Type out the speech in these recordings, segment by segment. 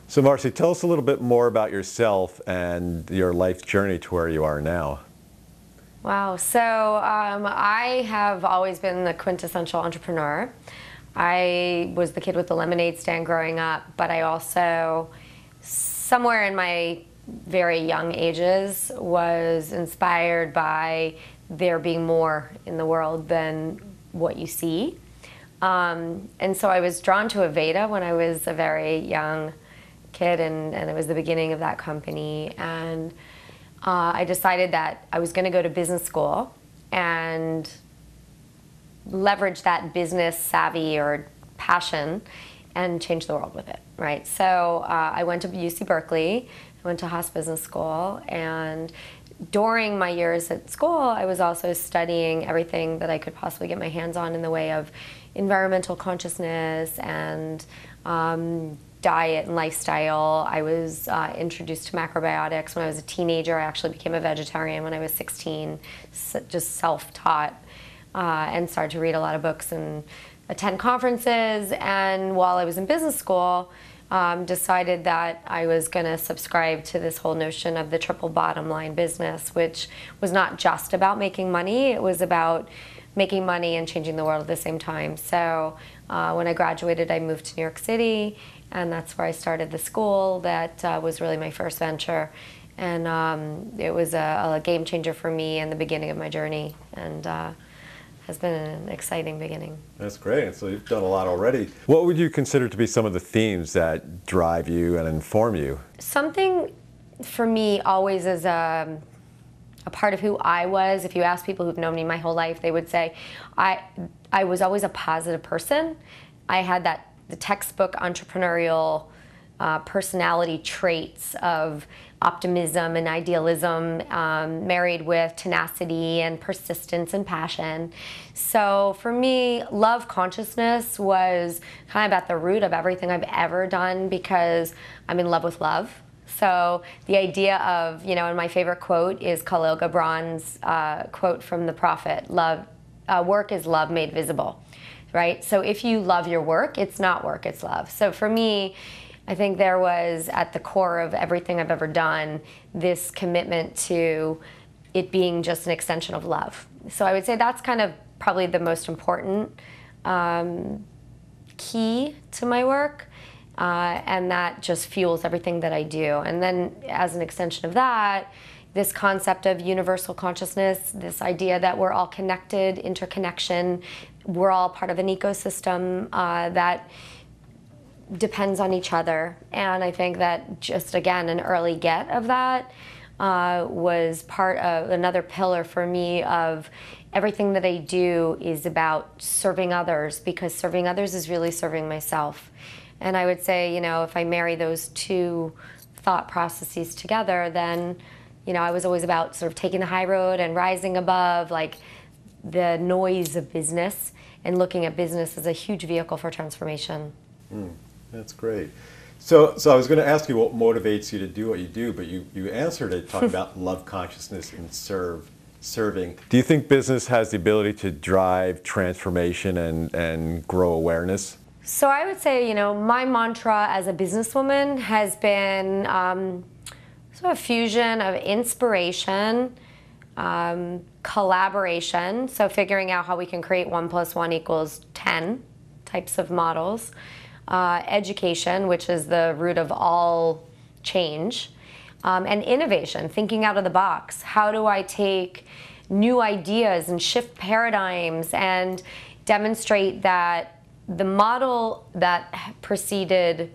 So Marci, tell us a little bit more about yourself and your life journey to where you are now. Wow, so I have always been the quintessential entrepreneur. I was the kid with the lemonade stand growing up, but I also, somewhere in my very young ages, was inspired by there being more in the world than what you see. And so I was drawn to Aveda when I was a very young kid, and it was the beginning of that company. And I decided that I was going to go to business school and leverage that business savvy or passion and change the world with it, right? So I went to UC Berkeley, I went to Haas Business School, and during my years at school, I was also studying everything that I could possibly get my hands on in the way of environmental consciousness and diet and lifestyle. I was introduced to macrobiotics when I was a teenager. I actually became a vegetarian when I was 16, just self-taught, and started to read a lot of books and attend conferences. And while I was in business school, decided that I was going to subscribe to this whole notion of the triple bottom line business, which was not just about making money. It was about making money and changing the world at the same time. So when I graduated, I moved to New York City, and that's where I started the school. That was really my first venture, and it was a game changer for me and the beginning of my journey, and has been an exciting beginning. That's great. So you've done a lot already. What would you consider to be some of the themes that drive you and inform you? Something for me always is a part of who I was. If you ask people who've known me my whole life, they would say I was always a positive person. I had the textbook entrepreneurial personality traits of optimism and idealism, married with tenacity and persistence and passion. So for me, love consciousness was kind of at the root of everything I've ever done, because I'm in love with love. So the idea of, and my favorite quote is Khalil Gibran's quote from the Prophet, work is love made visible, right? So if you love your work, it's not work, it's love. So for me, I think there was, at the core of everything I've ever done, this commitment to it being just an extension of love. So I would say that's kind of probably the most important key to my work, and that just fuels everything that I do. And then as an extension of that, this concept of universal consciousness, this idea that we're all connected, interconnection, we're all part of an ecosystem that depends on each other. And I think that just, again, an early get of that was part of another pillar for me of everything that I do is about serving others, because serving others is really serving myself. And I would say, if I marry those two thought processes together, then, I was always about sort of taking the high road and rising above like the noise of business and looking at business as a huge vehicle for transformation. That's great. So I was going to ask you what motivates you to do what you do, but you answered it talking about love consciousness and serving. Do you think business has the ability to drive transformation and grow awareness? So I would say, my mantra as a businesswoman has been sort of a fusion of inspiration, collaboration, so figuring out how we can create 1 + 1 = 10 types of models, education, which is the root of all change, and innovation, thinking out of the box. How do I take new ideas and shift paradigms and demonstrate that the model that preceded,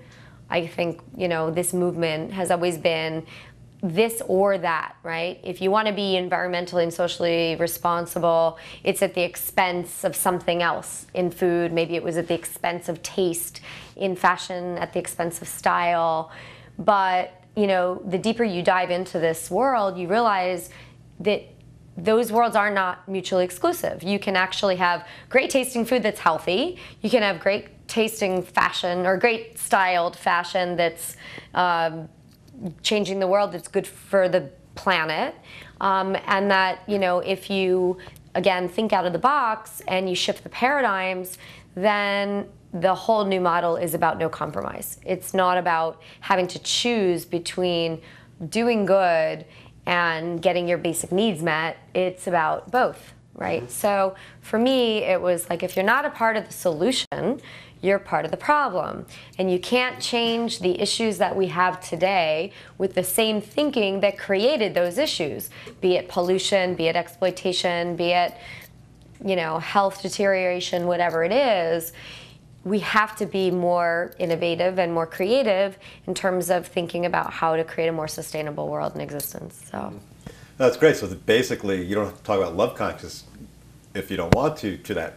I think, this movement has always been this or that, right? If you want to be environmentally and socially responsible, it's at the expense of something else. In food, maybe it was at the expense of taste. In fashion, at the expense of style. But, the deeper you dive into this world, you realize that those worlds are not mutually exclusive. You can actually have great tasting food that's healthy. You can have great tasting fashion or great styled fashion that's changing the world, that's good for the planet. And that, if you, again, think out of the box and you shift the paradigms, then the whole new model is about no compromise. It's not about having to choose between doing good and getting your basic needs met. It's about both, right? So for me, it was like, if you're not a part of the solution, you're part of the problem. And you can't change the issues that we have today with the same thinking that created those issues, be it pollution, be it exploitation, be it, you know, health deterioration, whatever it is. We have to be more innovative and more creative in terms of thinking about how to create a more sustainable world in existence. So that's great. So that basically, you don't have to talk about love conscious if you don't want to that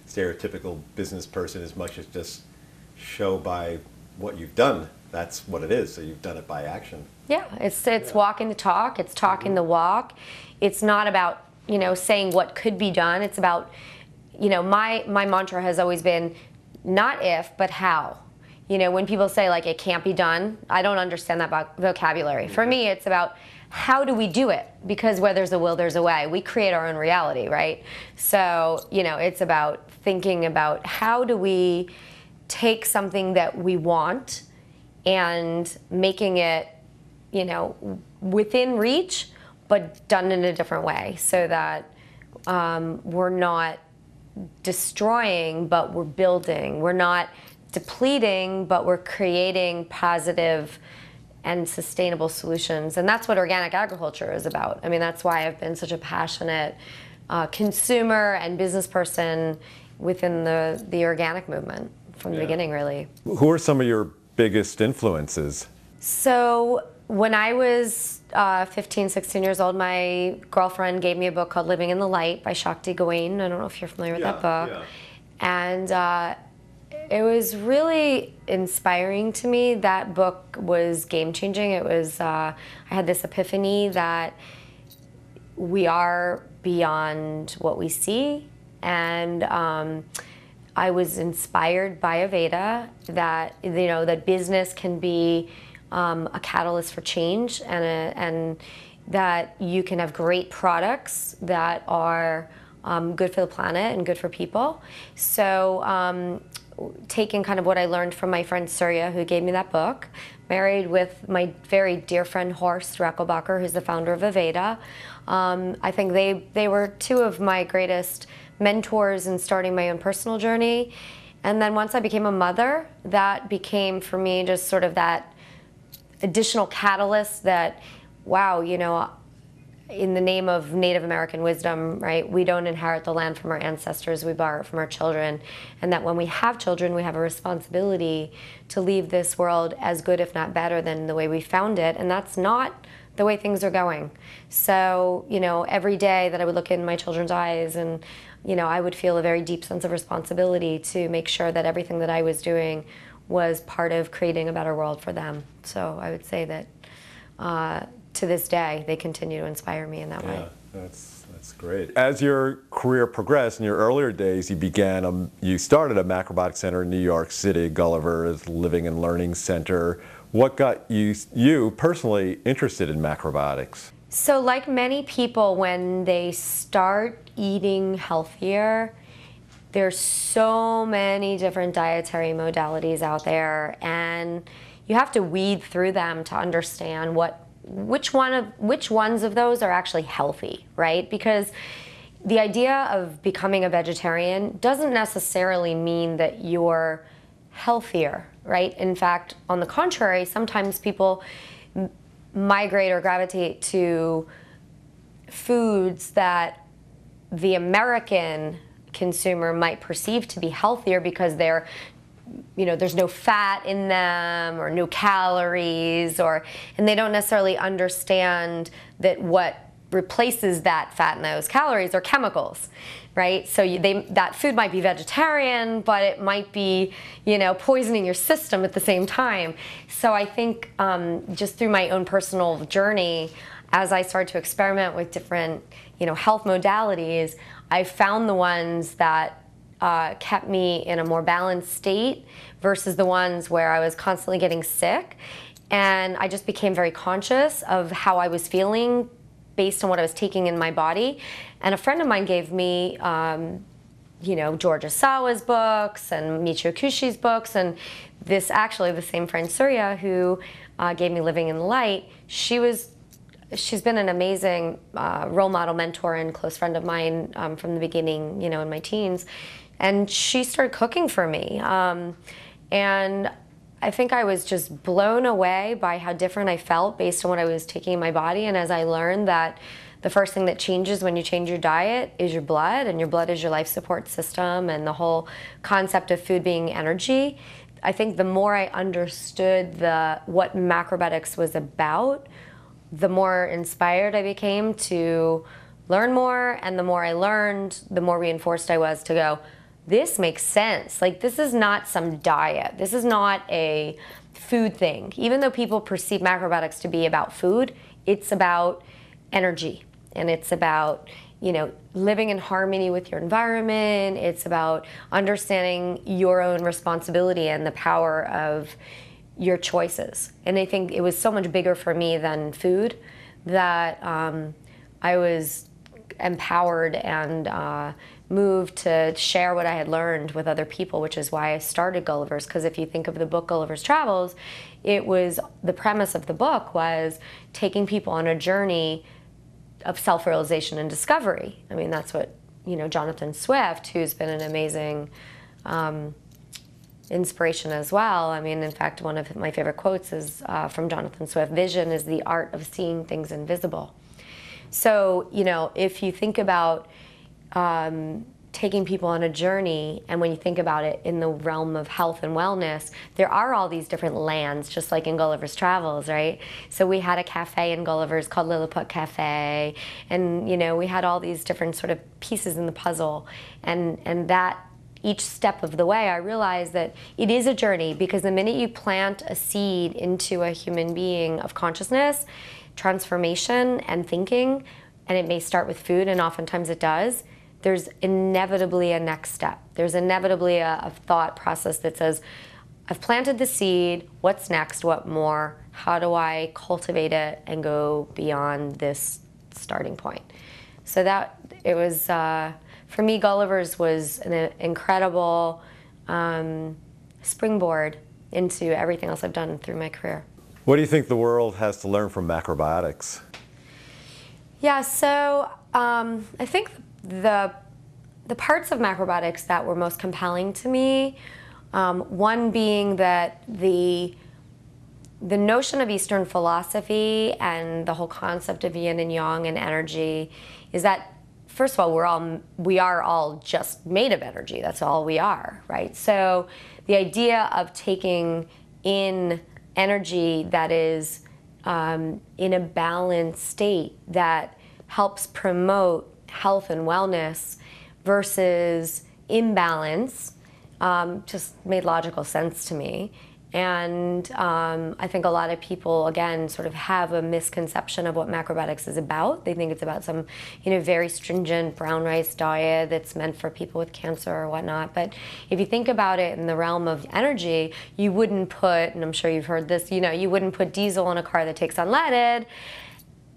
stereotypical business person, as much as just show by what you've done. That's what it is. So you've done it by action. Yeah, it's walking the talk. It's talking the walk. It's not about, you know, saying what could be done. It's about, you know, my mantra has always been not if, but how. You know, when people say like it can't be done, I don't understand that vocabulary. For me, it's about how do we do it? Because where there's a will, there's a way. We create our own reality, right? So, you know, it's about thinking about how do we take something that we want and making it, you know, within reach, but done in a different way, so that we're not destroying, but we're building. We're not depleting, but we're creating positive and sustainable solutions. And that's what organic agriculture is about. I mean, that's why I've been such a passionate consumer and business person within the organic movement from the beginning, really. Who are some of your biggest influences? So when I was 15, 16 years old, my girlfriend gave me a book called Living in the Light by Shakti Gawain. I don't know if you're familiar with that book. Yeah. And it was really inspiring to me. That book was game-changing. It was, I had this epiphany that we are beyond what we see. And I was inspired by Aveda that, you know, that business can be a catalyst for change, and that you can have great products that are good for the planet and good for people. So taking kind of what I learned from my friend Surya, who gave me that book, married with my very dear friend Horst Rackelbacher, who's the founder of Aveda. I think they were two of my greatest mentors in starting my own personal journey. And then once I became a mother, that became for me just sort of that additional catalyst that, wow, you know, in the name of Native American wisdom, right, we don't inherit the land from our ancestors, we borrow it from our children. And that when we have children, we have a responsibility to leave this world as good, if not better, than the way we found it. And that's not the way things are going. So, you know, every day that I would look in my children's eyes, and, you know, I would feel a very deep sense of responsibility to make sure that everything that I was doing was part of creating a better world for them. So I would say that to this day, they continue to inspire me in that way. That's great. As your career progressed, in your earlier days, you started a Macrobiotics Center in New York City, Gulliver's Living and Learning Center. What got you personally interested in macrobiotics? So like many people, when they start eating healthier, there's so many different dietary modalities out there, and you have to weed through them to understand which ones of those are actually healthy, right? Because the idea of becoming a vegetarian doesn't necessarily mean that you're healthier, right? In fact, on the contrary, sometimes people migrate or gravitate to foods that the American consumer might perceive to be healthier because they're, you know, there's no fat in them or no calories, and they don't necessarily understand that what replaces that fat and those calories are chemicals, right? So that food might be vegetarian, but it might be, you know, poisoning your system at the same time. So I think just through my own personal journey, as I started to experiment with different, you know, health modalities, I found the ones that kept me in a more balanced state versus the ones where I was constantly getting sick. And I just became very conscious of how I was feeling based on what I was taking in my body. And a friend of mine gave me Georgia Sawa's books and Michio Kushi's books, and this actually the same friend Surya who gave me Living in the Light. She's been an amazing role model, mentor, and close friend of mine from the beginning, in my teens. And she started cooking for me. And I think I was just blown away by how different I felt based on what I was taking in my body. And as I learned that the first thing that changes when you change your diet is your blood, and your blood is your life support system, and the whole concept of food being energy, I think the more I understood what macrobiotics was about, the more inspired I became to learn more, and the more I learned, the more reinforced I was to go, this makes sense. Like, this is not some diet. This is not a food thing. Even though people perceive macrobiotics to be about food, it's about energy, and it's about, living in harmony with your environment. It's about understanding your own responsibility and the power of your choices. And I think it was so much bigger for me than food that I was empowered and moved to share what I had learned with other people, which is why I started Gulliver's. Because if you think of the book Gulliver's Travels, the premise of the book was taking people on a journey of self-realization and discovery. I mean, that's what, Jonathan Swift, who's been an amazing inspiration as well. I mean, in fact, one of my favorite quotes is from Jonathan Swift: "Vision is the art of seeing things invisible." So, if you think about taking people on a journey, and when you think about it in the realm of health and wellness, there are all these different lands, just like in Gulliver's Travels, right? So we had a cafe in Gulliver's called Lilliput Cafe, and we had all these different sort of pieces in the puzzle, and that each step of the way, I realized that it is a journey, because the minute you plant a seed into a human being of consciousness, transformation, and thinking, and it may start with food, and oftentimes it does, there's inevitably a next step. There's inevitably a thought process that says, I've planted the seed, what's next, what more? How do I cultivate it and go beyond this starting point? So it was, for me, Gulliver's was an incredible springboard into everything else I've done through my career. What do you think the world has to learn from macrobiotics? Yeah, so I think the parts of macrobiotics that were most compelling to me, one being that the notion of Eastern philosophy and the whole concept of yin and yang and energy is that, first of all, we are all just made of energy. That's all we are, right? So the idea of taking in energy that is in a balanced state that helps promote health and wellness versus imbalance just made logical sense to me. And I think a lot of people, again, sort of have a misconception of what macrobiotics is about. They think it's about some, very stringent brown rice diet that's meant for people with cancer or whatnot. But if you think about it in the realm of energy, you wouldn't put, and I'm sure you've heard this, you wouldn't put diesel in a car that takes unleaded.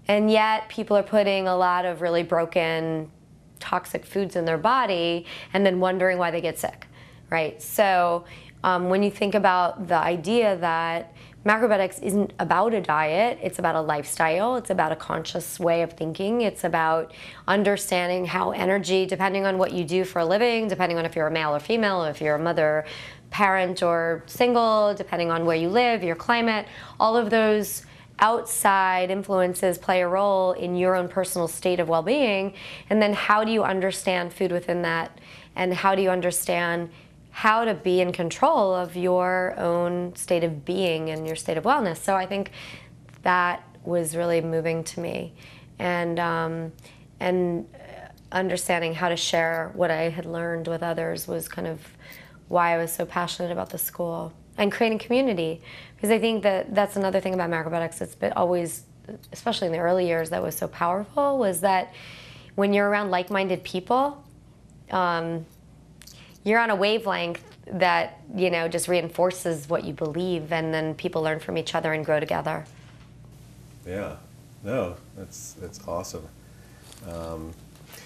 And yet people are putting a lot of really broken, toxic foods in their body and then wondering why they get sick, right? So when you think about the idea that macrobiotics isn't about a diet, it's about a lifestyle, it's about a conscious way of thinking, it's about understanding how energy, depending on what you do for a living, depending on if you're a male or female, if you're a mother, parent, or single, depending on where you live, your climate, all of those outside influences play a role in your own personal state of well-being. And then how do you understand food within that, and how do you understand how to be in control of your own state of being and your state of wellness? So I think that was really moving to me, and understanding how to share what I had learned with others was kind of why I was so passionate about the school and creating community. Because I think that that's another thing about macrobiotics that's been always, especially in the early years, that was so powerful, was that when you're around like-minded people, you're on a wavelength that, just reinforces what you believe, and then people learn from each other and grow together. Yeah, no, that's awesome.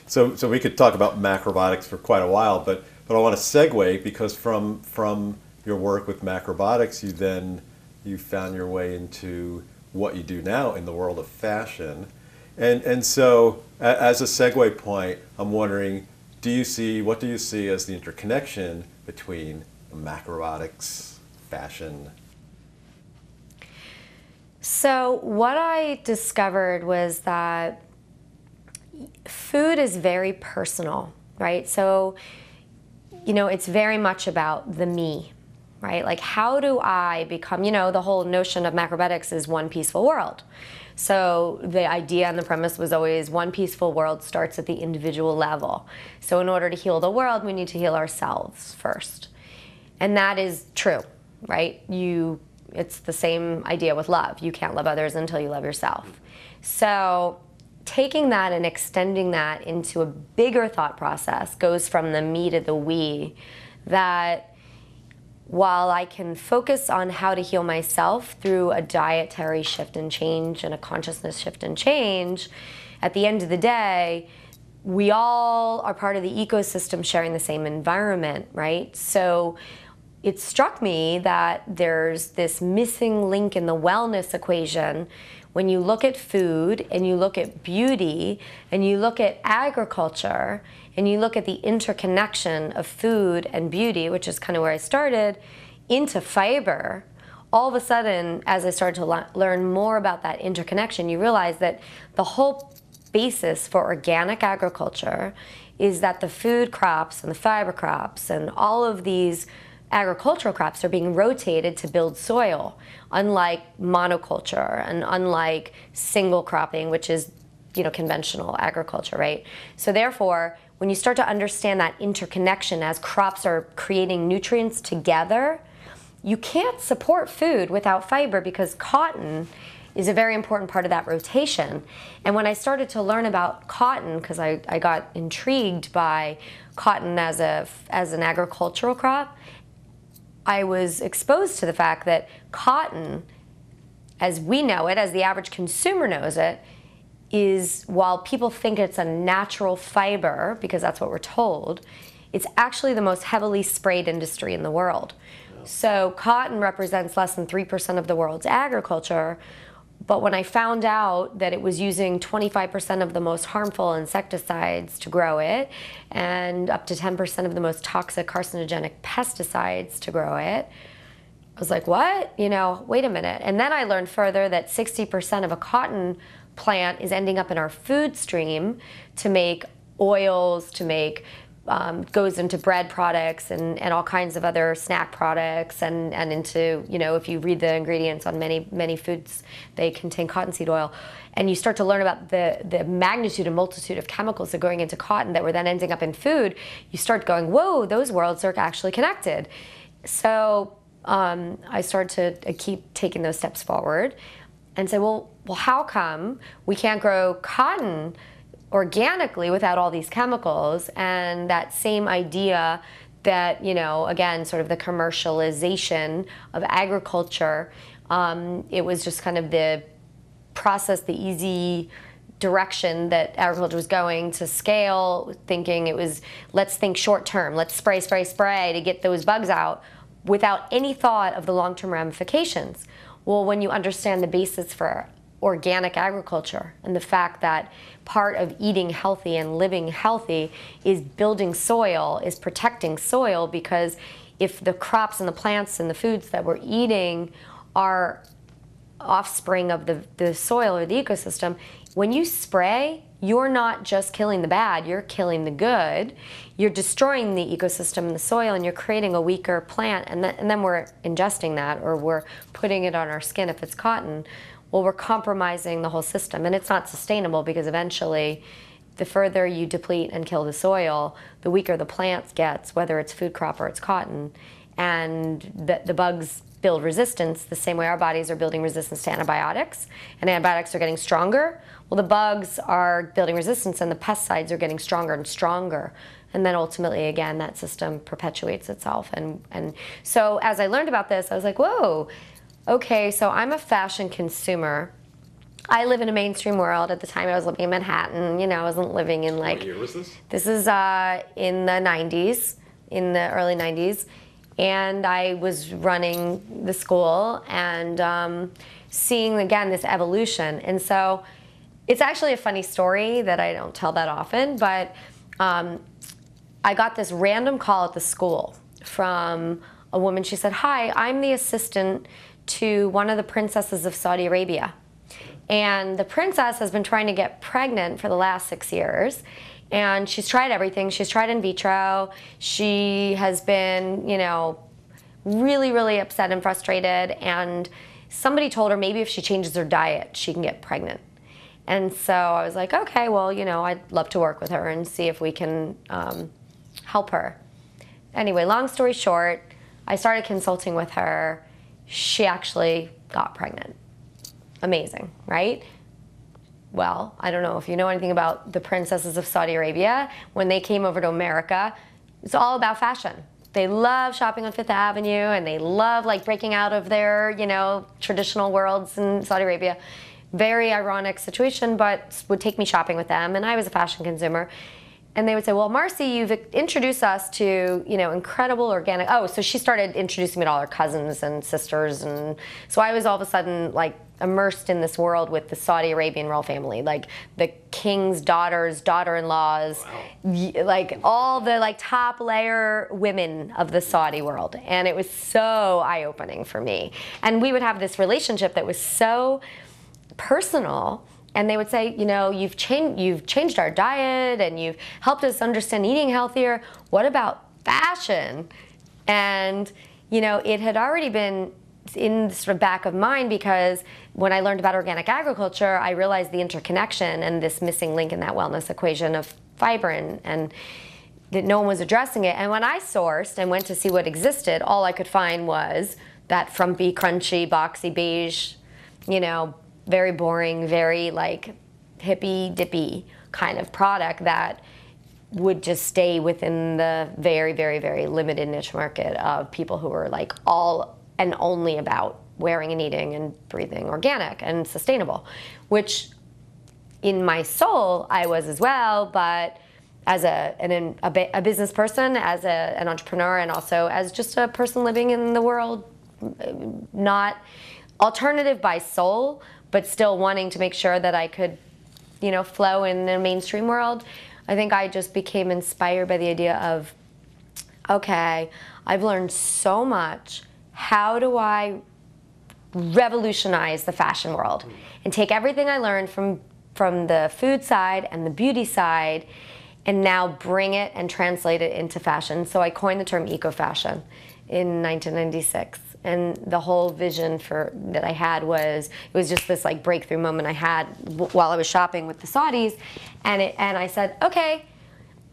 So we could talk about macrobiotics for quite a while, but I want to segue because from your work with macrobiotics, you found your way into what you do now in the world of fashion. And so as a segue point, I'm wondering, what do you see as the interconnection between macrobiotics, fashion? So what I discovered was that food is very personal, right? So, it's very much about the me, right? Like, how do I become, the whole notion of macrobiotics is one peaceful world. So the idea and the premise was always one peaceful world starts at the individual level. So in order to heal the world, we need to heal ourselves first. And that is true, right? It's the same idea with love. You can't love others until you love yourself. So taking that and extending that into a bigger thought process goes from the me to the we, that while I can focus on how to heal myself through a dietary shift and change and a consciousness shift and change, at the end of the day, we all are part of the ecosystem sharing the same environment, right? So it struck me that there's this missing link in the wellness equation when you look at food and you look at beauty and you look at agriculture and you look at the interconnection of food and beauty, which is kind of where I started, into fiber. All of a sudden, as I started to learn more about that interconnection, you realize that the whole basis for organic agriculture is that the food crops and the fiber crops and all of these agricultural crops are being rotated to build soil, unlike monoculture and unlike single cropping, which is conventional agriculture, right? So therefore, when you start to understand that interconnection as crops are creating nutrients together, you can't support food without fiber because cotton is a very important part of that rotation. And when I started to learn about cotton, because I got intrigued by cotton as an agricultural crop, I was exposed to the fact that cotton, as we know it, as the average consumer knows it, is, while people think it's a natural fiber, because that's what we're told, it's actually the most heavily sprayed industry in the world. So cotton represents less than 3% of the world's agriculture, but when I found out that it was using 25% of the most harmful insecticides to grow it, and up to 10% of the most toxic carcinogenic pesticides to grow it, I was like, what? Wait a minute. And then I learned further that 60% of a cotton plant is ending up in our food stream to make oils, to make goes into bread products and all kinds of other snack products and into, if you read the ingredients on many foods, they contain cottonseed oil. And you start to learn about the magnitude and multitude of chemicals that are going into cotton that were then ending up in food. You start going, whoa, those worlds are actually connected. So I started to keep taking those steps forward and say, well, how come we can't grow cotton organically without all these chemicals? And that same idea that, again, sort of the commercialization of agriculture, it was just kind of the process, the easy direction that agriculture was going to scale, thinking it was, let's think short term, let's spray to get those bugs out without any thought of the long-term ramifications. Well, when you understand the basis for organic agriculture and the fact that part of eating healthy and living healthy is building soil, is protecting soil, because if the crops and the plants and the foods that we're eating are offspring of the soil or the ecosystem, when you spray, you're not just killing the bad, you're killing the good. You're destroying the ecosystem and the soil, and you're creating a weaker plant, and then we're ingesting that, or we're putting it on our skin if it's cotton. Well, we're compromising the whole system, and it's not sustainable, because eventually the further you deplete and kill the soil, the weaker the plant gets, whether it's food crop or it's cotton, and the bugs build resistance the same way our bodies are building resistance to antibiotics, and antibiotics are getting stronger. Well, the bugs are building resistance, and the pesticides are getting stronger and stronger. And then ultimately, again, that system perpetuates itself. And so as I learned about this, I was like, whoa, okay, so I'm a fashion consumer. I live in a mainstream world. At the time I was living in Manhattan, you know, I wasn't living in like... What year was this? This is in the 90s, in the early 90s. And I was running the school and seeing, again, this evolution. And so it's actually a funny story that I don't tell that often, but I got this random call at the school from a woman. She said, "Hi, I'm the assistant to one of the princesses of Saudi Arabia. And the princess has been trying to get pregnant for the last 6 years. And she's tried everything. She's tried in vitro. She has been, you know, really, really upset and frustrated. And somebody told her maybe if she changes her diet, she can get pregnant." And so I was like, okay, well, you know, I'd love to work with her and see if we can help her. Anyway, long story short, I started consulting with her. She actually got pregnant. Amazing, right? Well, I don't know if you know anything about the princesses of Saudi Arabia. When they came over to America, it's all about fashion. They love shopping on Fifth Avenue, and they love like breaking out of their, you know, traditional worlds in Saudi Arabia. Very ironic situation, but would take me shopping with them, and I was a fashion consumer. And they would say, "Well, Marci, you've introduced us to, you know, incredible organic..." Oh, so she started introducing me to all her cousins and sisters, and so I was all of a sudden like immersed in this world with the Saudi Arabian royal family, like the king's daughters, daughter-in-laws, wow, like all the like top layer women of the Saudi world, and it was so eye-opening for me. And we would have this relationship that was so personal. And they would say, you know, you've changed our diet and you've helped us understand eating healthier. What about fashion? And, you know, it had already been in the sort of back of mind, because when I learned about organic agriculture, I realized the interconnection and this missing link in that wellness equation of fiber, and that no one was addressing it. And when I sourced and went to see what existed, all I could find was that frumpy, crunchy, boxy, beige, you know, very boring, very like hippy dippy kind of product that would just stay within the very, very, very limited niche market of people who were like all and only about wearing and eating and breathing organic and sustainable, which in my soul I was as well, but as a business person, as an entrepreneur, and also as just a person living in the world, not alternative by soul, but still wanting to make sure that I could, you know, flow in the mainstream world. I think I just became inspired by the idea of, okay, I've learned so much. How do I revolutionize the fashion world and take everything I learned from the food side and the beauty side and now bring it and translate it into fashion? So I coined the term ECOfashion in 1996. And the whole vision that I had was, it was just this like breakthrough moment I had while I was shopping with the Saudis, and I said, okay,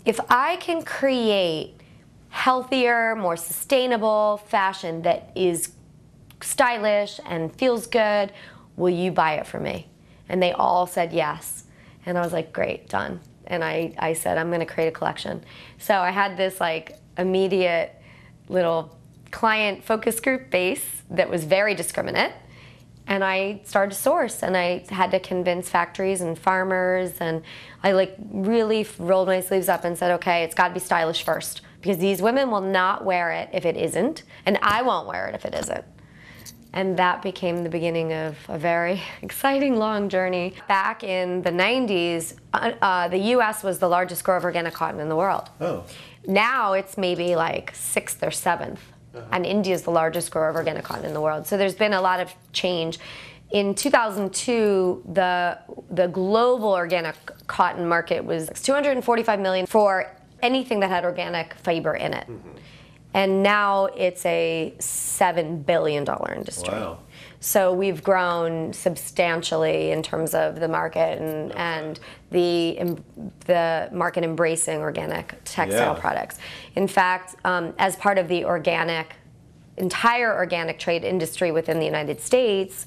if I can create healthier, more sustainable fashion that is stylish and feels good, will you buy it for me? And they all said yes. And I was like, great, done. And I said, I'm gonna create a collection. So I had this like immediate little client focus group base that was very discriminate, and I started to source, and I had to convince factories and farmers, and I like really rolled my sleeves up and said, okay, it's got to be stylish first, because these women will not wear it if it isn't, and I won't wear it if it isn't. And that became the beginning of a very exciting long journey. Back in the 90s, the US was the largest grower of organic cotton in the world. Oh. Now it's maybe like 6th or 7th. And India is the largest grower of organic cotton in the world. So there's been a lot of change. In 2002, the global organic cotton market was $245 million for anything that had organic fiber in it. Mm-hmm. And now it's a $7 billion industry. Wow. So we've grown substantially in terms of the market and the market embracing organic textile products. In fact, as part of the entire organic trade industry within the United States,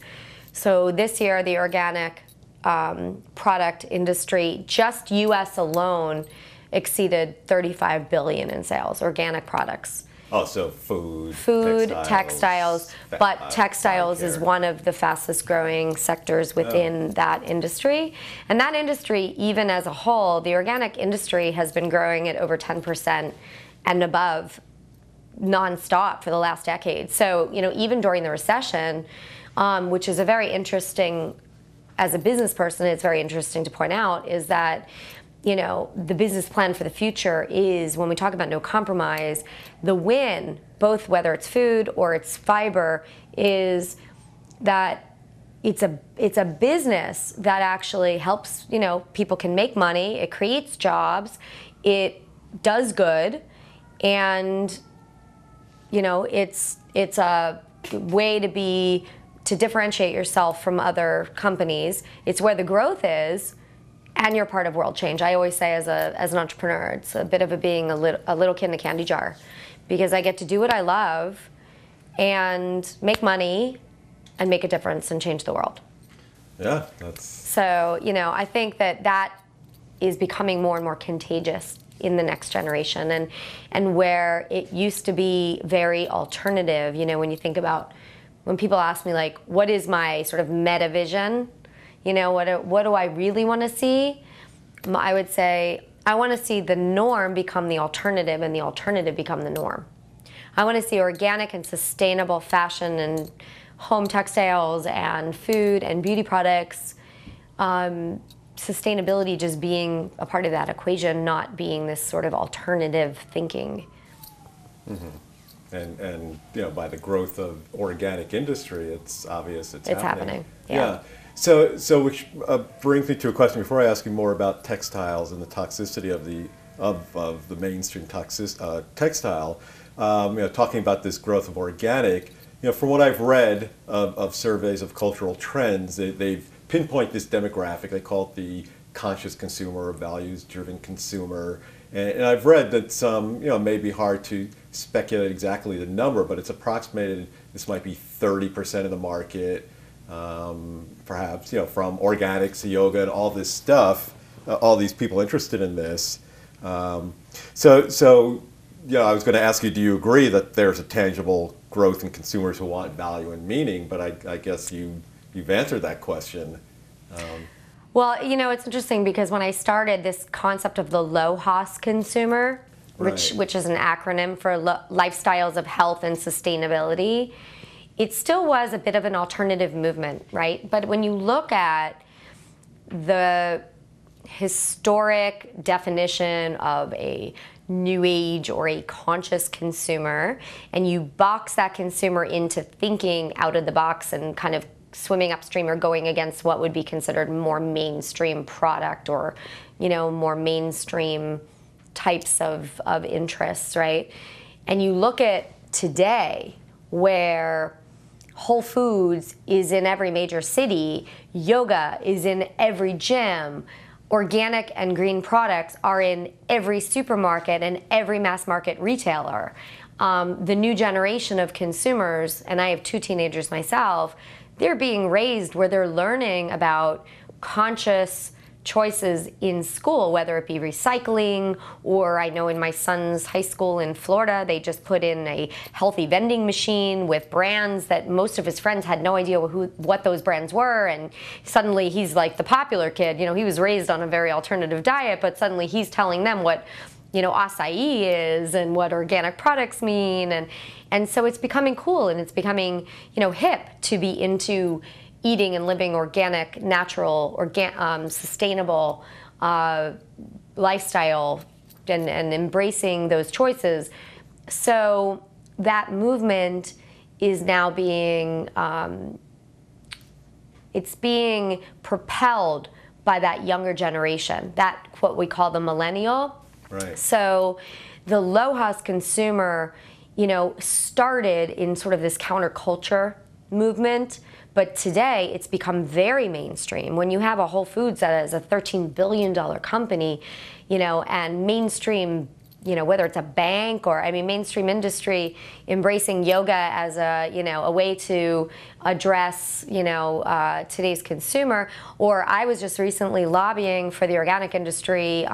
so this year the organic product industry, just US alone, exceeded $35 billion in sales, organic products. Oh, so food, textiles, but textiles is one of the fastest growing sectors within that industry. And that industry, even as a whole, the organic industry has been growing at over 10% and above nonstop for the last decade. So, you know, even during the recession, which is a very interesting, as a business person, it's very interesting to point out, is that, you know, the business plan for the future is, when we talk about no compromise, the win, both whether it's food or it's fiber, is that it's a business that actually helps, you know, people can make money, it creates jobs, it does good, and, you know, it's a way to differentiate yourself from other companies. It's where the growth is, and you're part of world change. I always say, as an entrepreneur, it's a bit of being a little kid in a candy jar, because I get to do what I love and make money and make a difference and change the world. Yeah, that's... So, you know, I think that is becoming more and more contagious in the next generation, and where it used to be very alternative. You know, when you think about, when people ask me, like, what is my sort of meta vision? You know, what do I really want to see? I would say, I want to see the norm become the alternative and the alternative become the norm. I want to see organic and sustainable fashion and home textiles and food and beauty products, sustainability just being a part of that equation, not being this sort of alternative thinking. Mm-hmm. And you know, by the growth of organic industry, it's obvious it's happening. Yeah. So which brings me to a question before I ask you more about textiles and the toxicity of the mainstream textile. You know, talking about this growth of organic, you know, from what I've read of surveys of cultural trends, they've pinpoint this demographic. They call it the conscious consumer or values-driven consumer. And I've read that some, you know, may be hard to speculate exactly the number, but it's approximated this might be 30% of the market. Perhaps, you know, from organics to yoga and all this stuff, all these people interested in this. So, you know, I was going to ask you, do you agree that there's a tangible growth in consumers who want value and meaning? But I guess you've answered that question. Well, you know, it's interesting because when I started this concept of the low haas consumer, which is an acronym for lifestyles of health and sustainability, it still was a bit of an alternative movement, right? But when you look at the historic definition of a new age or a conscious consumer, and you box that consumer into thinking out of the box and kind of swimming upstream or going against what would be considered more mainstream product, or, you know, more mainstream types of interests, right? And you look at today, where Whole Foods is in every major city, yoga is in every gym, organic and green products are in every supermarket and every mass market retailer. The new generation of consumers, and I have 2 teenagers myself, they're being raised where they're learning about conscious choices in school, whether it be recycling, or I know in my son's high school in Florida, they just put in a healthy vending machine with brands that most of his friends had no idea what those brands were, and suddenly he's like the popular kid. You know, he was raised on a very alternative diet, but suddenly he's telling them what, you know, acai is and what organic products mean, and so it's becoming cool, and it's becoming, you know, hip to be into eating and living organic, natural, sustainable lifestyle, and embracing those choices. So that movement is now being, it's being propelled by that younger generation, that what we call the millennial. Right. So the low haas consumer, you know, started in sort of this counterculture movement, but today it's become very mainstream. When you have a Whole Foods that is a $13 billion company, you know, and mainstream whether it's a bank or, I mean, mainstream industry embracing yoga as a way to address, today's consumer. Or I was just recently lobbying for the organic industry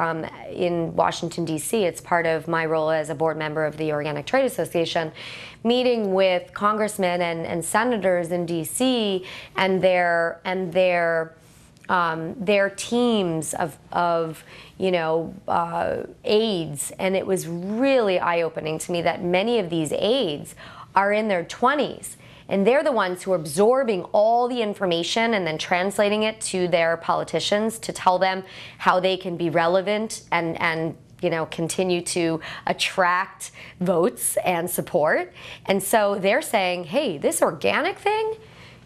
in Washington, D.C. It's part of my role as a board member of the Organic Trade Association, meeting with congressmen and senators in D.C. and their teams of aides, and it was really eye-opening to me that many of these aides are in their 20s, and they're the ones who are absorbing all the information and then translating it to their politicians to tell them how they can be relevant and continue to attract votes and support. And so they're saying, hey, this organic thing,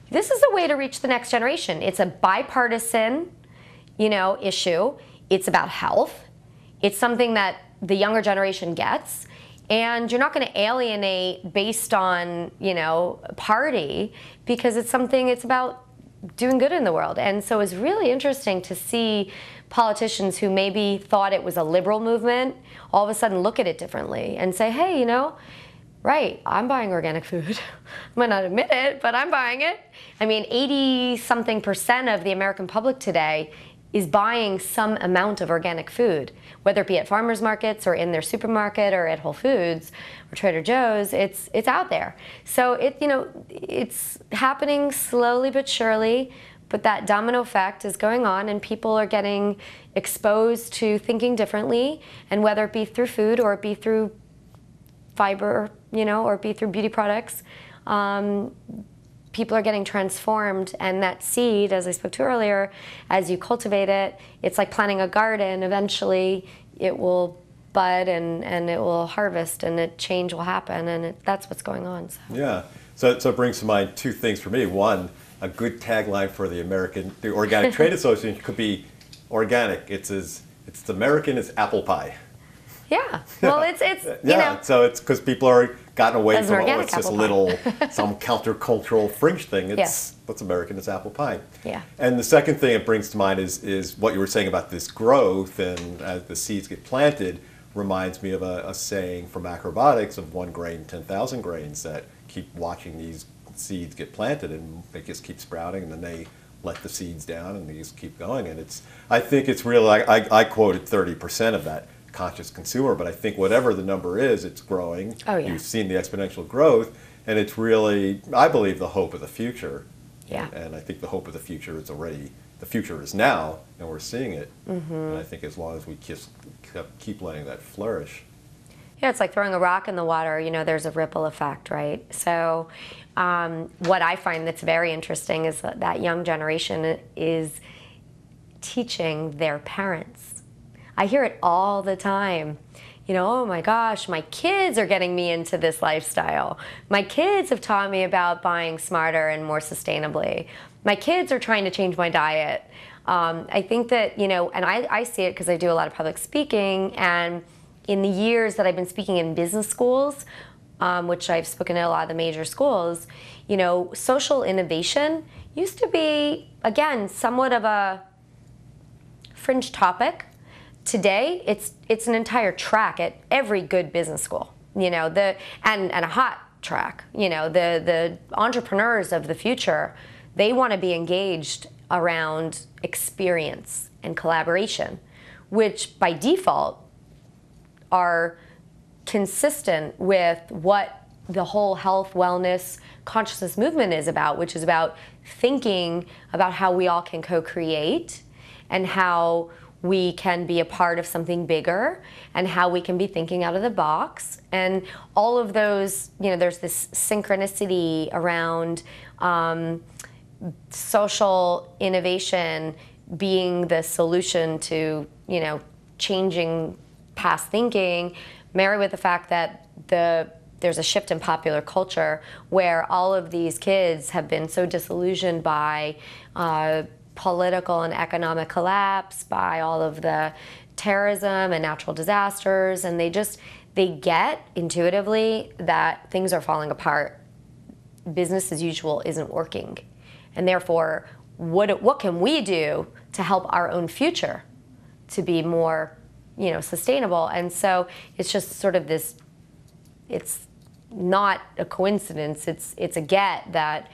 this is the way to reach the next generation. It's a bipartisan, issue. It's about health. It's something that the younger generation gets. And you're not going to alienate based on, party, because it's about doing good in the world. And so it's really interesting to see politicians who maybe thought it was a liberal movement all of a sudden look at it differently and say, hey, right, I'm buying organic food. I might not admit it, but I'm buying it. I mean, 80-something% of the American public today is buying some amount of organic food, whether it be at farmers markets or in their supermarket or at Whole Foods or Trader Joe's. It's out there. So it's happening slowly but surely, but that domino effect is going on, and people are getting exposed to thinking differently, and whether it be through food or it be through fiber, or it be through beauty products, people are getting transformed. And that seed, as I spoke to earlier, as you cultivate it, it's like planting a garden. Eventually it will bud and it will harvest, and a change will happen, and that's what's going on. So. Yeah, so it brings to mind two things for me. One, a good tagline for the Organic Trade Association could be organic. It's American as apple pie. Yeah, well, it's so it's because people are gotten away from it's just pie. some countercultural fringe thing. It's what's American is apple pie. Yeah. And the second thing it brings to mind is what you were saying about this growth, and as the seeds get planted, reminds me of a saying from Macrobiotics of 1 grain, 10,000 grains, that keep watching these seeds get planted, and they just keep sprouting, and then they let the seeds down, and they just keep going. And I think it's real. I quoted 30% of that conscious consumer, but I think whatever the number is, it's growing. Oh, yeah. You've seen the exponential growth, and it's really, I believe, the hope of the future. Yeah. And I think the hope of the future is the future is now, and we're seeing it. Mm-hmm. And I think as long as we keep letting that flourish. Yeah, it's like throwing a rock in the water, there's a ripple effect, right? So what I find that's very interesting is that young generation is teaching their parents. I hear it all the time. Oh my gosh, my kids are getting me into this lifestyle. My kids have taught me about buying smarter and more sustainably. My kids are trying to change my diet. I think that, and I see it because I do a lot of public speaking, and in the years that I've been speaking in business schools, which I've spoken at a lot of the major schools, social innovation used to be, again, somewhat of a fringe topic. Today, it's an entire track at every good business school, and a hot track. The entrepreneurs of the future, they want to be engaged around experience and collaboration, which by default are consistent with what the whole health, wellness, consciousness movement is about, which is about thinking about how we all can co-create and how we can be a part of something bigger and how we can be thinking out of the box. And all of those, there's this synchronicity around social innovation being the solution to, changing past thinking, married with the fact that there's a shift in popular culture where all of these kids have been so disillusioned by political and economic collapse, by all of the terrorism and natural disasters, and they get intuitively that things are falling apart. Business as usual isn't working. And therefore, what can we do to help our own future to be more, sustainable. And so it's just sort of this, it's not a coincidence, it's a get that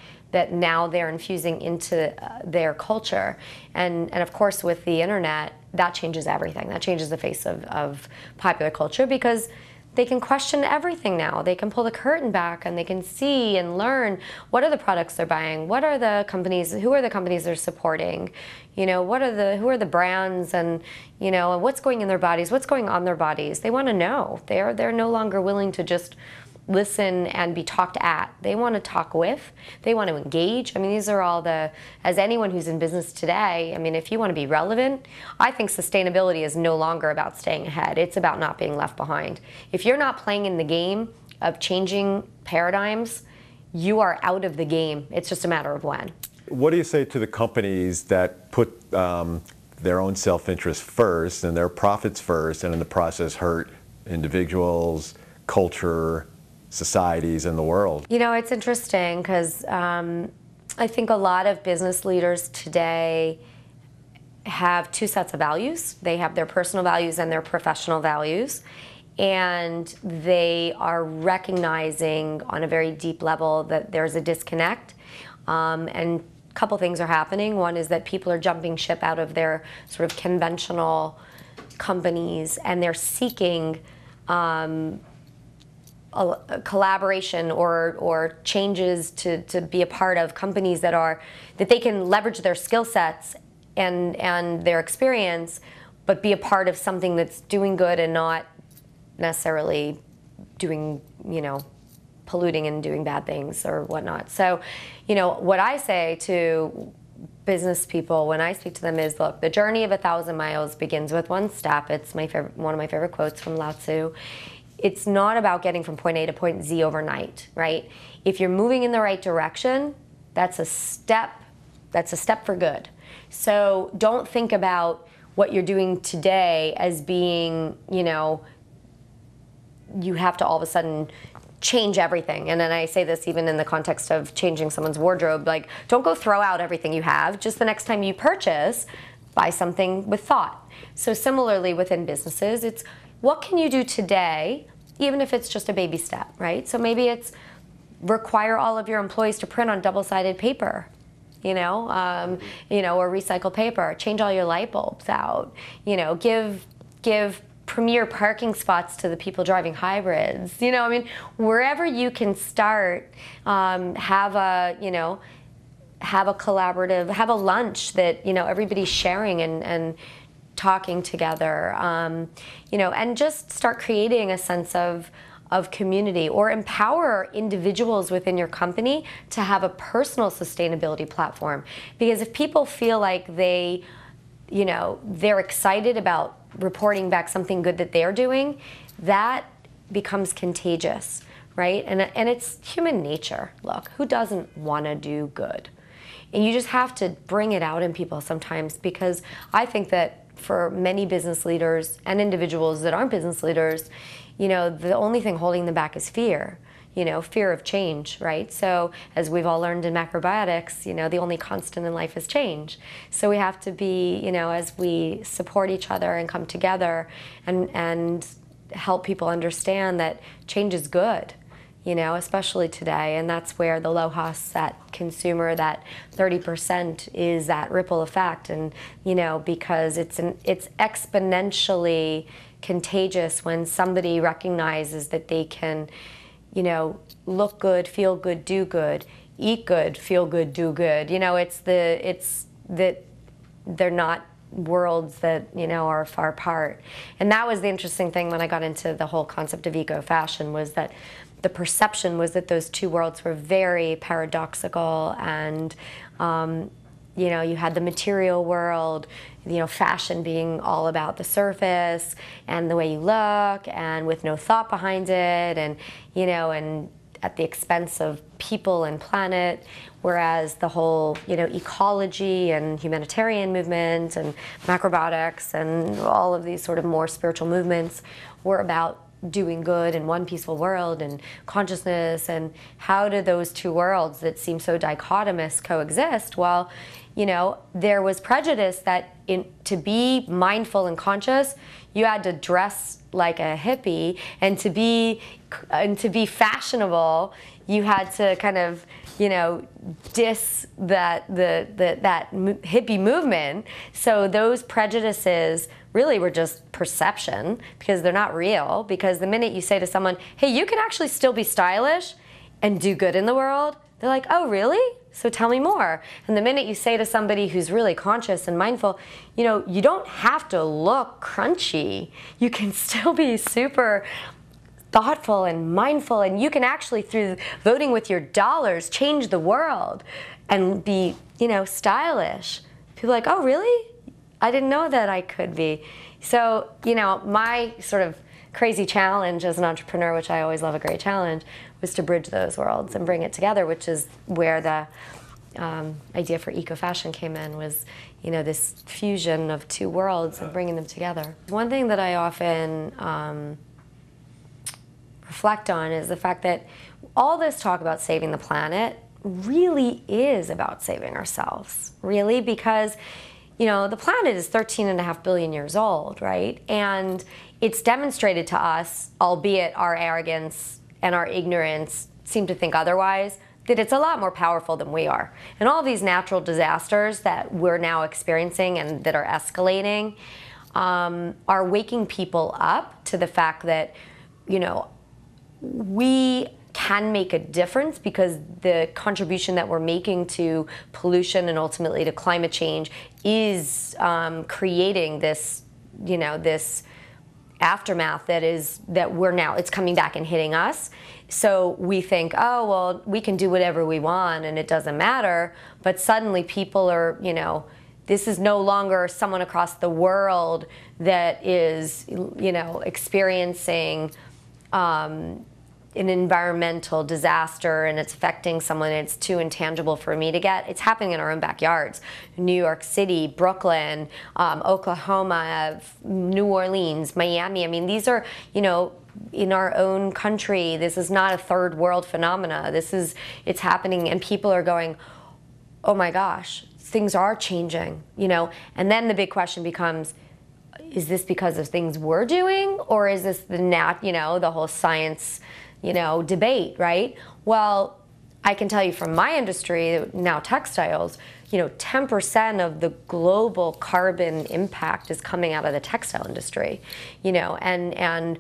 now they're infusing into their culture. And of course with the internet, that changes everything. That changes the face of popular culture, because they can question everything now. They can pull the curtain back and they can see and learn what are the products they're buying, what are the companies, who are the companies they're supporting, who are the brands, and what's going in their bodies, what's going on their bodies. They want to know. They're no longer willing to just listen and be talked at. They want to talk with. They want to engage. I mean, these are all as anyone who's in business today, I mean, if you want to be relevant, I think sustainability is no longer about staying ahead. It's about not being left behind. If you're not playing in the game of changing paradigms, you are out of the game. It's just a matter of when. What do you say to the companies that put their own self-interest first and their profits first, and in the process hurt individuals, culture, societies, and the world? It's interesting because I think a lot of business leaders today have two sets of values. They have their personal values and their professional values. And they are recognizing on a very deep level that there's a disconnect. And a couple things are happening. One is that people are jumping ship out of their sort of conventional companies, and they're seeking a collaboration or changes to be a part of companies that they can leverage their skill sets and their experience, but be a part of something that's doing good and not necessarily doing, polluting and doing bad things or whatnot. So, what I say to business people when I speak to them is, look, the journey of 1,000 miles begins with one step. It's one of my favorite quotes from Lao Tzu. It's not about getting from point A to point Z overnight, right? If you're moving in the right direction, that's a step for good. So don't think about what you're doing today as being, you have to all of a sudden change everything. And then I say this even in the context of changing someone's wardrobe, like, don't go throw out everything you have. Just the next time you purchase, buy something with thought. So similarly within businesses, it's what can you do today, even if it's just a baby step, right? So maybe it's require all of your employees to print on double-sided paper, or recycled paper. Change all your light bulbs out. Give premier parking spots to the people driving hybrids. Wherever you can start, have a collaborative, have a lunch that everybody's sharing and talking together, and just start creating a sense of community, or empower individuals within your company to have a personal sustainability platform. Because if people feel like they're excited about reporting back something good that they're doing, that becomes contagious, right? And it's human nature. Look, who doesn't want to do good? And you just have to bring it out in people sometimes, because I think that for many business leaders and individuals that aren't business leaders, the only thing holding them back is fear, fear of change, right? So as we've all learned in macrobiotics, the only constant in life is change. So we have to be, as we support each other and come together and help people understand that change is good, especially today. And that's where the low haas at consumer, that 30% is that ripple effect. And, because it's exponentially contagious when somebody recognizes that they can, look good, feel good, do good, eat good, feel good, do good. It's that they're not worlds that, are far apart. And that was the interesting thing when I got into the whole concept of eco-fashion, was that the perception was that those two worlds were very paradoxical, and you had the material world, fashion being all about the surface and the way you look, and with no thought behind it, and and at the expense of people and planet. Whereas the whole ecology and humanitarian movement and macrobiotics and all of these sort of more spiritual movements were about doing good in one peaceful world and consciousness. And how do those two worlds that seem so dichotomous coexist? Well, there was prejudice that to be mindful and conscious, you had to dress like a hippie, and to be fashionable, you had to kind of, diss that hippie movement. So those prejudices really were just perception, because they're not real. Because the minute you say to someone, hey, you can actually still be stylish and do good in the world, they're like, oh, really? So tell me more. And the minute you say to somebody who's really conscious and mindful, you don't have to look crunchy. You can still be super thoughtful and mindful, and you can actually, through voting with your dollars, change the world and be, stylish. People are like, oh, really? I didn't know that I could be. So, my sort of crazy challenge as an entrepreneur, which I always love a great challenge, was to bridge those worlds and bring it together, which is where the idea for ECOfashion came in, was this fusion of two worlds and bringing them together. One thing that I often reflect on is the fact that all this talk about saving the planet really is about saving ourselves, really, because the planet is 13.5 billion years old, right? And it's demonstrated to us, albeit our arrogance and our ignorance seem to think otherwise, that it's a lot more powerful than we are. And all these natural disasters that we're now experiencing and that are escalating are waking people up to the fact that, we can make a difference, because the contribution that we're making to pollution and ultimately to climate change is creating this, this aftermath that we're now, it's coming back and hitting us. So we think, oh, well, we can do whatever we want and it doesn't matter. But suddenly people are, this is no longer someone across the world that is, experiencing an environmental disaster and it's affecting someone and it's too intangible for me to get. It's happening in our own backyards. New York City, Brooklyn, Oklahoma, New Orleans, Miami. I mean, these are, in our own country. This is not a third world phenomena. It's happening, and people are going, oh my gosh, things are changing, And then the big question becomes, is this because of things we're doing, or is this the whole science, debate, right? Well, I can tell you from my industry, now textiles, 10% of the global carbon impact is coming out of the textile industry, and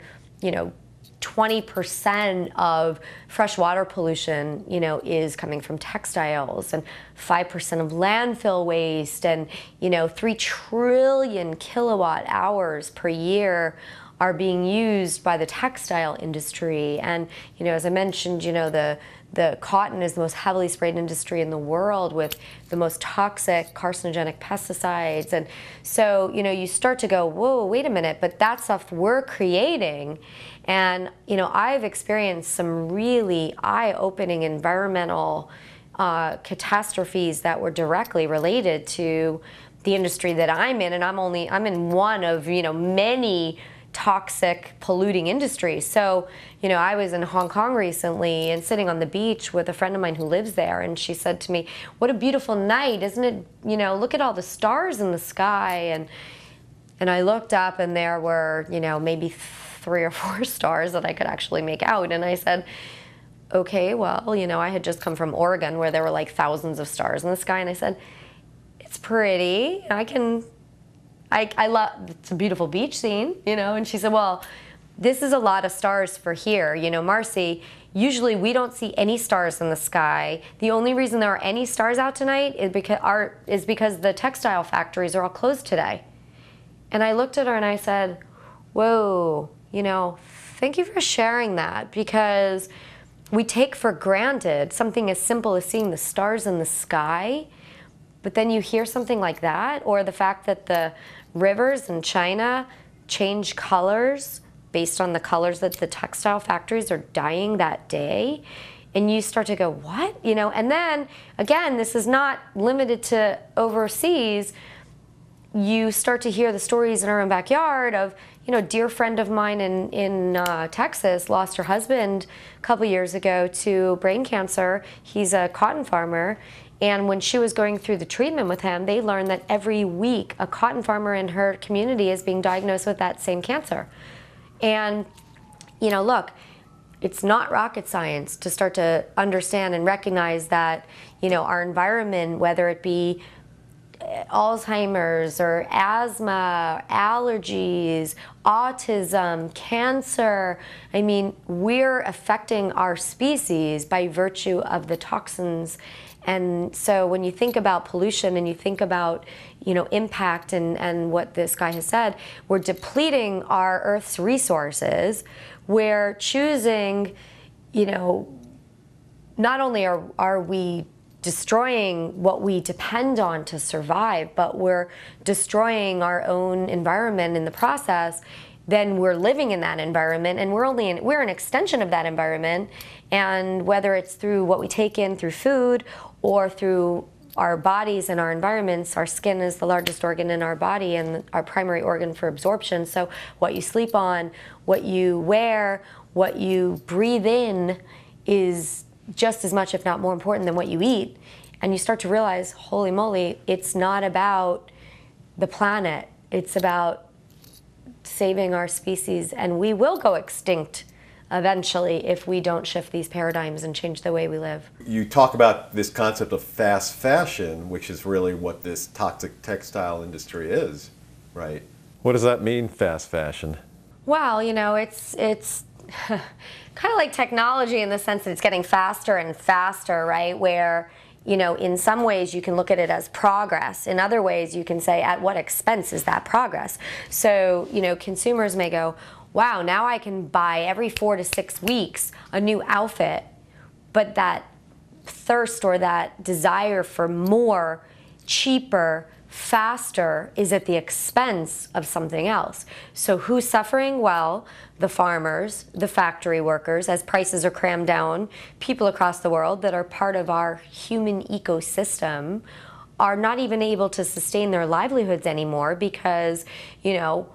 20% of freshwater pollution, is coming from textiles, and 5% of landfill waste, and 3 trillion kilowatt hours per year are being used by the textile industry. And as I mentioned, the cotton is the most heavily sprayed industry in the world with the most toxic carcinogenic pesticides. And so, you start to go, whoa, wait a minute, but that stuff we're creating. And, I've experienced some really eye-opening environmental catastrophes that were directly related to the industry that I'm in. And I'm in one of, many toxic, polluting industries. So, I was in Hong Kong recently and sitting on the beach with a friend of mine who lives there, and she said to me, what a beautiful night, isn't it? Look at all the stars in the sky. And I looked up, and there were, maybe 3 or 4 stars that I could actually make out. And I said, okay, well, I had just come from Oregon where there were like thousands of stars in the sky. And I said, it's pretty. I love, it's a beautiful beach scene, and she said, well, this is a lot of stars for here. Marci, usually we don't see any stars in the sky. The only reason there are any stars out tonight is because the textile factories are all closed today. And I looked at her and I said, whoa, thank you for sharing that, because we take for granted something as simple as seeing the stars in the sky. But then you hear something like that, or the fact that the rivers in China change colors based on the colors that the textile factories are dyeing that day. And you start to go, what? And then, again, this is not limited to overseas. You start to hear the stories in our own backyard of, a dear friend of mine in Texas lost her husband a couple years ago to brain cancer. He's a cotton farmer, And when she was going through the treatment with him, they learned that every week a cotton farmer in her community is being diagnosed with that same cancer. And, you know, look, it's not rocket science to start to understand and recognize that, you know, our environment, whether it be Alzheimer's or asthma, allergies, autism, cancer. I mean, we're affecting our species by virtue of the toxins. And so when you think about pollution and you think about, you know, impact and what this guy has said, we're depleting our Earth's resources. We're choosing, you know, not only are we destroying what we depend on to survive, but we're destroying our own environment in the process. Then we're living in that environment, and we're an extension of that environment. And whether it's through what we take in through food or through our bodies and our environments, our skin is the largest organ in our body and our primary organ for absorption. So what you sleep on, what you wear, what you breathe in is just as much, if not more important than what you eat. And you start to realize, holy moly, it's not about the planet. It's about saving our species, and we will go extinct eventually if we don't shift these paradigms and change the way we live. You talk about this concept of fast fashion, which is really what this toxic textile industry is, right? What does that mean, fast fashion? Well, you know, it's kind of like technology in the sense that it's getting faster and faster, right? Where, you know, in some ways you can look at it as progress. In other ways you can say, at what expense is that progress? So, you know, consumers may go, wow, now I can buy every 4 to 6 weeks a new outfit, but that thirst or that desire for more, cheaper, faster is at the expense of something else. So who's suffering? Well, the farmers, the factory workers, as prices are crammed down, people across the world that are part of our human ecosystem are not even able to sustain their livelihoods anymore because, you know,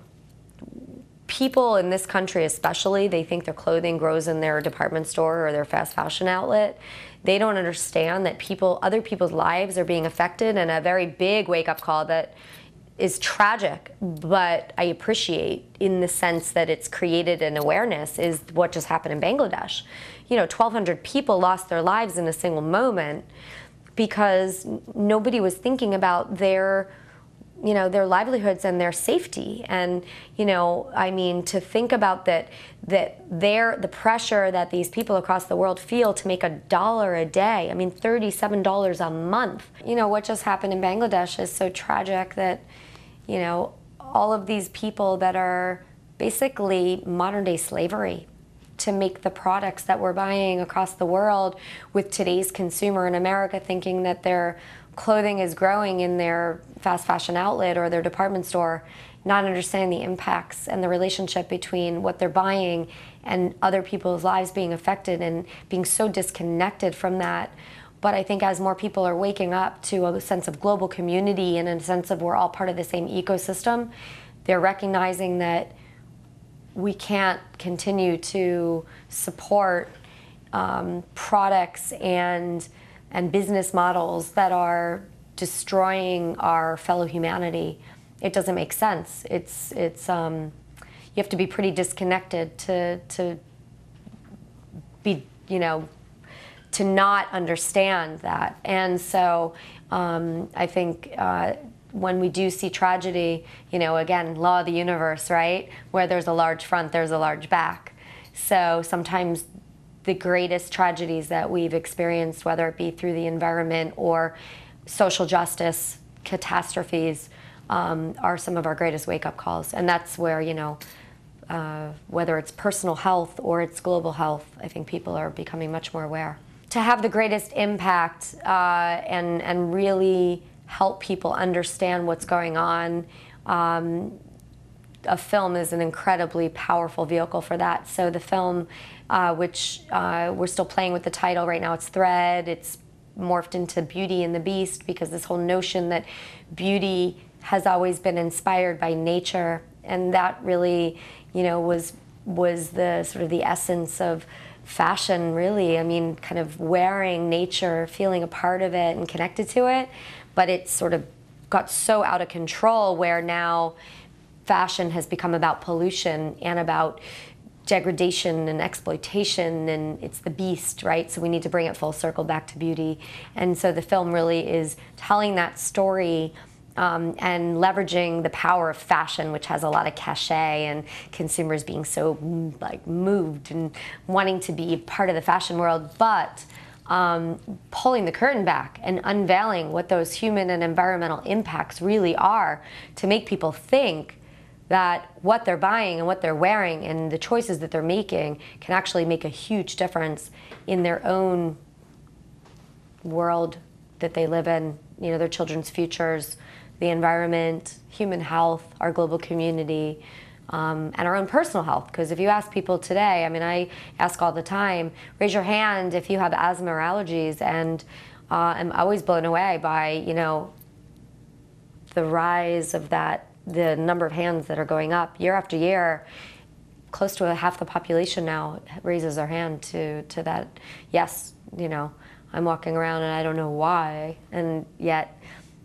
people in this country especially, they think their clothing grows in their department store or their fast fashion outlet. They don't understand that other people's lives are being affected, and a very big wake-up call that is tragic, but I appreciate in the sense that it's created an awareness, is what just happened in Bangladesh. You know, 1,200 people lost their lives in a single moment because nobody was thinking about their, you know, their livelihoods and their safety. And, you know, I mean, to think about the pressure that these people across the world feel to make $1 a day, I mean, $37 a month. You know, what just happened in Bangladesh is so tragic that, you know, all of these people that are basically modern day slavery to make the products that we're buying across the world, with today's consumer in America thinking that their clothing is growing in their fast fashion outlet or their department store, not understanding the impacts and the relationship between what they're buying and other people's lives being affected and being so disconnected from that. But I think as more people are waking up to a sense of global community and a sense of we're all part of the same ecosystem, they're recognizing that we can't continue to support products and business models that are destroying our fellow humanity. It doesn't make sense. It's you have to be pretty disconnected to be, you know, to not understand that. And so I think when we do see tragedy, you know, again, law of the universe, right? Where there's a large front, there's a large back. So sometimes the greatest tragedies that we've experienced, whether it be through the environment or social justice catastrophes, are some of our greatest wake-up calls. And that's where, you know, whether it's personal health or it's global health, I think people are becoming much more aware. To have the greatest impact and really help people understand what's going on, a film is an incredibly powerful vehicle for that. So the film, which we're still playing with the title right now, it's Thread. It's morphed into Beauty and the Beast, because this whole notion that beauty has always been inspired by nature, and that really, you know, was the sort of the essence of fashion, really. I mean, kind of wearing nature, feeling a part of it and connected to it, but it sort of got so out of control where now fashion has become about pollution and about degradation and exploitation, and it's the beast, right? So we need to bring it full circle back to beauty. And so the film really is telling that story and leveraging the power of fashion, which has a lot of cachet, and consumers being so like moved and wanting to be part of the fashion world, but pulling the curtain back and unveiling what those human and environmental impacts really are, to make people think that what they're buying and what they're wearing and the choices that they're making can actually make a huge difference in their own world that they live in, you know, their children's futures, the environment, human health, our global community, and our own personal health. Because if you ask people today, I mean, I ask all the time, raise your hand if you have asthma or allergies, and I'm always blown away by, you know, the rise of that, the number of hands that are going up year after year. Close to half the population now raises their hand to that. Yes, you know, I'm walking around and I don't know why, and yet,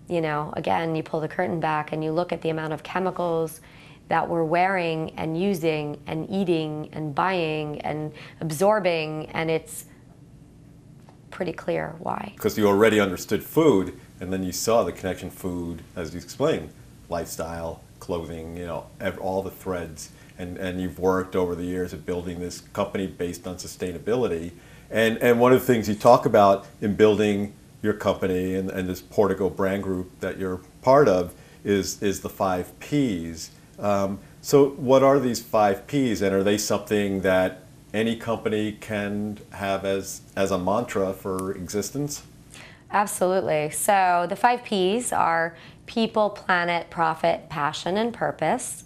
you know, again, you pull the curtain back and you look at the amount of chemicals that we're wearing and using and eating and buying and absorbing, and it's pretty clear why. Because you already understood food, and then you saw the connection food, as you explained, lifestyle, clothing, you know, all the threads, and you've worked over the years at building this company based on sustainability. And one of the things you talk about in building your company and this Portico brand group that you're part of is the 5 Ps. So what are these 5 Ps, and are they something that any company can have as a mantra for existence? Absolutely. So the 5 Ps are people, planet, profit, passion, and purpose.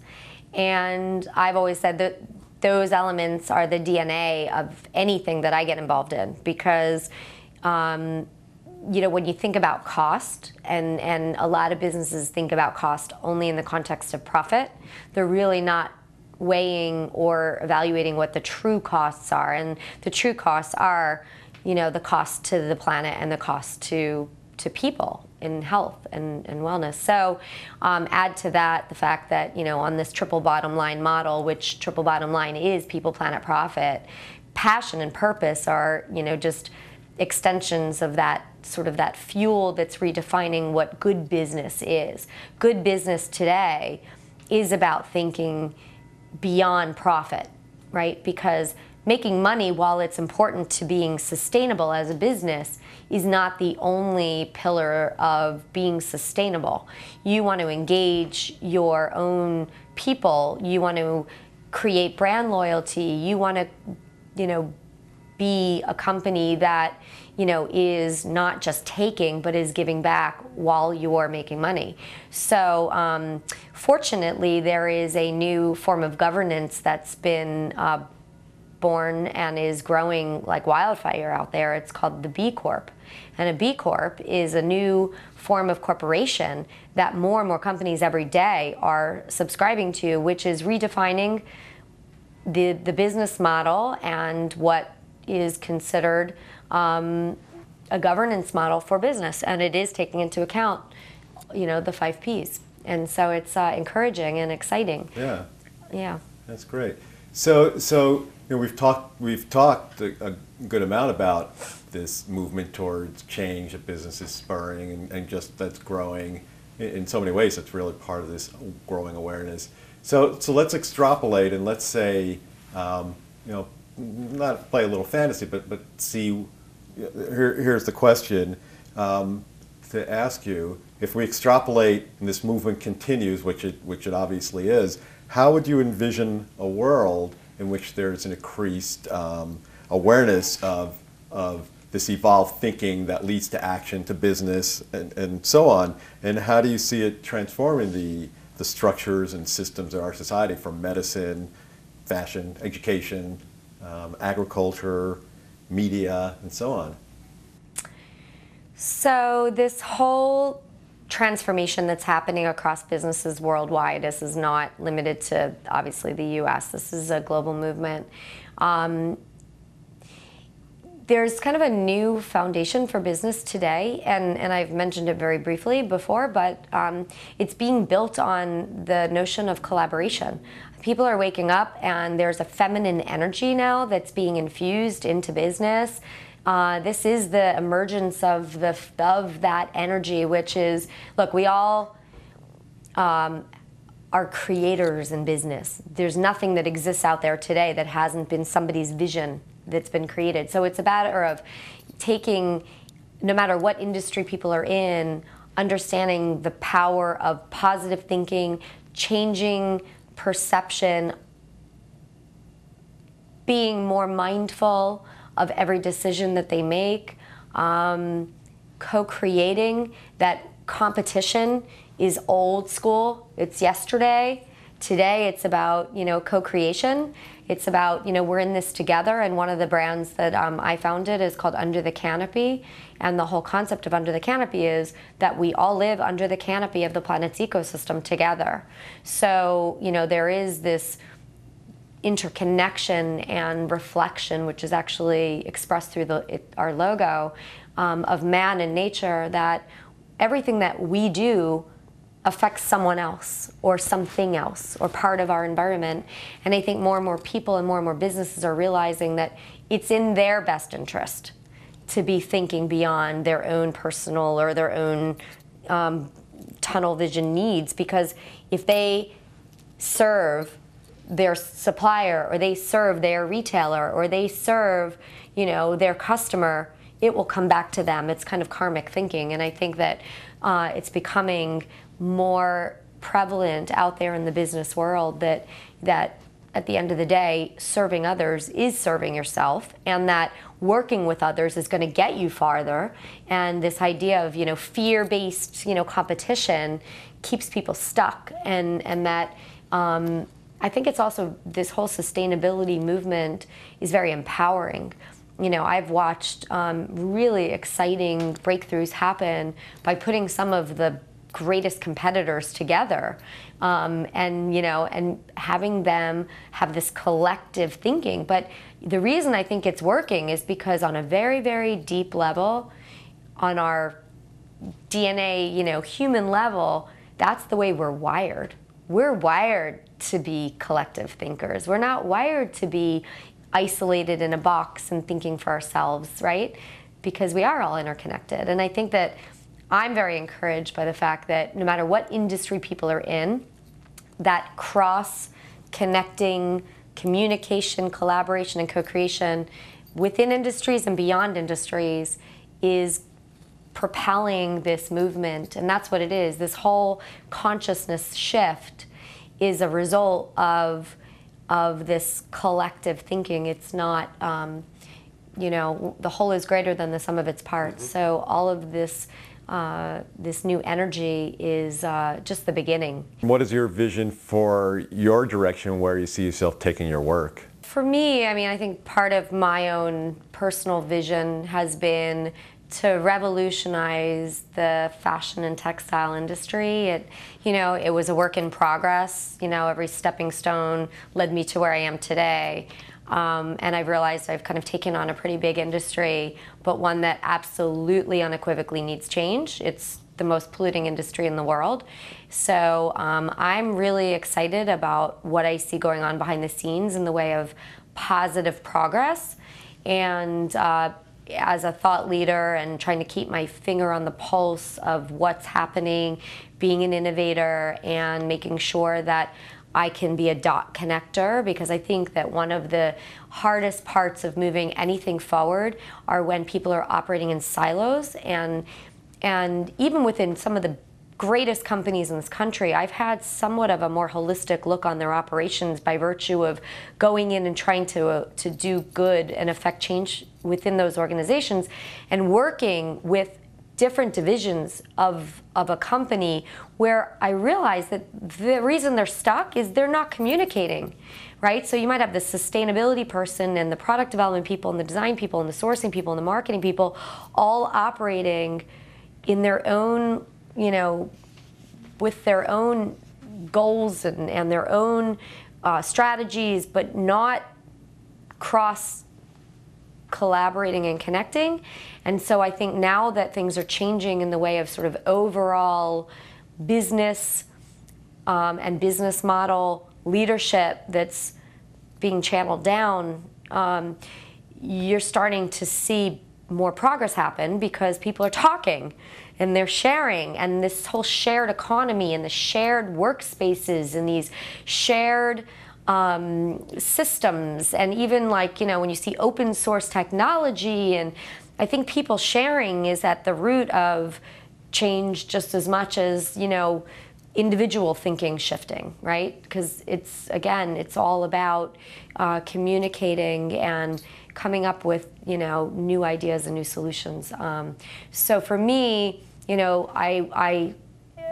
And I've always said that those elements are the DNA of anything that I get involved in, because you know, when you think about cost, and a lot of businesses think about cost only in the context of profit, they're really not weighing or evaluating what the true costs are. And the true costs are, you know, the cost to the planet and the cost to people in health and wellness. So add to that the fact that, you know, on this triple bottom line model, which triple bottom line is people, planet, profit, passion and purpose are, you know, just extensions of that, sort of that fuel that's redefining what good business is. Good business today is about thinking beyond profit, right? Because making money, while it's important to being sustainable as a business, is not the only pillar of being sustainable. You want to engage your own people. You want to create brand loyalty. You want to, you know, be a company that, you know, is not just taking, but is giving back while you're making money. So fortunately, there is a new form of governance that's been born and is growing like wildfire out there. It's called the B Corp. And a B Corp is a new form of corporation that more and more companies every day are subscribing to, which is redefining the business model and what is considered a governance model for business. And it is taking into account, you know, the 5 Ps. And so it's encouraging and exciting. Yeah. Yeah. That's great. So you know, we've talked a good amount about this movement towards change that business is spurring, and just that's growing in so many ways. It's really part of this growing awareness. So let's extrapolate, and let's say, you know, not play a little fantasy, but see. Here's the question to ask you: if we extrapolate and this movement continues, which it obviously is, how would you envision a world in which there's an increased awareness of this evolved thinking that leads to action, to business, and so on? And how do you see it transforming the structures and systems of our society, from medicine, fashion, education, agriculture, media, and so on? So this whole transformation that's happening across businesses worldwide, this is not limited to obviously the US, this is a global movement. there's kind of a new foundation for business today, and I've mentioned it very briefly before, but it's being built on the notion of collaboration. People are waking up, and there's a feminine energy now that's being infused into business. This is the emergence of that energy, which is, look, we all are creators in business. There's nothing that exists out there today that hasn't been somebody's vision that's been created. So it's a matter of taking, no matter what industry people are in, understanding the power of positive thinking, changing perception, being more mindful of every decision that they make, co-creating. That competition is old school. It's yesterday. Today it's about, co-creation. It's about, we're in this together, and one of the brands that I founded is called Under the Canopy, and the whole concept of Under the Canopy is that we all live under the canopy of the planet's ecosystem together. So, there is this interconnection and reflection, which is actually expressed through our logo, of man and nature, that everything that we do affects someone else or something else or part of our environment. And I think more and more people and more businesses are realizing that it's in their best interest to be thinking beyond their own personal or their own tunnel vision needs, because if they serve their supplier, or they serve their retailer, or they serve, their customer, it will come back to them. It's kind of karmic thinking, and I think that it's becoming more prevalent out there in the business world that at the end of the day, serving others is serving yourself, and that working with others is going to get you farther. And this idea of fear-based competition keeps people stuck, and that I think it's also, this whole sustainability movement is very empowering. I've watched really exciting breakthroughs happen by putting some of the greatest competitors together, and having them have this collective thinking. But the reason I think it's working is because on a very, very deep level, on our DNA, human level, that's the way we're wired. We're wired to be collective thinkers. We're not wired to be isolated in a box and thinking for ourselves, right? Because we are all interconnected. And I think that I'm very encouraged by the fact that no matter what industry people are in, that cross-connecting communication, collaboration, and co-creation within industries and beyond industries is propelling this movement. And that's what it is. This whole consciousness shift is a result of this collective thinking. It's not, the whole is greater than the sum of its parts. Mm-hmm. So all of this this new energy is just the beginning. What is your vision for your direction, where you see yourself taking your work? For me, I think part of my own personal vision has been to revolutionize the fashion and textile industry. It was a work in progress. Every stepping stone led me to where I am today. And I've realized I've kind of taken on a pretty big industry, but one that absolutely unequivocally needs change. It's the most polluting industry in the world. So I'm really excited about what I see going on behind the scenes in the way of positive progress. And as a thought leader and trying to keep my finger on the pulse of what's happening, being an innovator and making sure that I can be a dot connector, because I think that one of the hardest parts of moving anything forward are when people are operating in silos. And even within some of the greatest companies in this country, I've had somewhat of a more holistic look on their operations by virtue of going in and trying to do good and affect change within those organizations, and working with different divisions of a company, where I realize that the reason they're stuck is they're not communicating, right? So you might have the sustainability person and the product development people and the design people and the sourcing people and the marketing people all operating in their own, with their own goals and their own strategies, but not cross collaborating and connecting. And so I think now that things are changing in the way of sort of overall business and business model leadership that's being channeled down, you're starting to see more progress happen because people are talking and they're sharing, and this whole shared economy and the shared workspaces and these shared systems, and even like, you know, when you see open source technology, and I think people sharing is at the root of change just as much as, you know, individual thinking shifting, right? Because it's, again, it's all about communicating and coming up with, you know, new ideas and new solutions. So for me, you know, I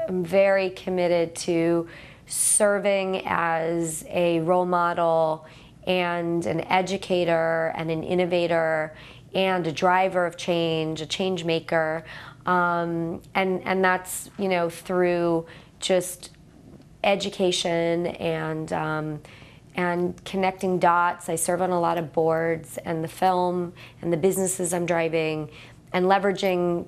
am very committed to serving as a role model and an educator and an innovator and a driver of change, a change maker, and that's, you know, through just education and connecting dots. I serve on a lot of boards, and the film and the businesses I'm driving, and leveraging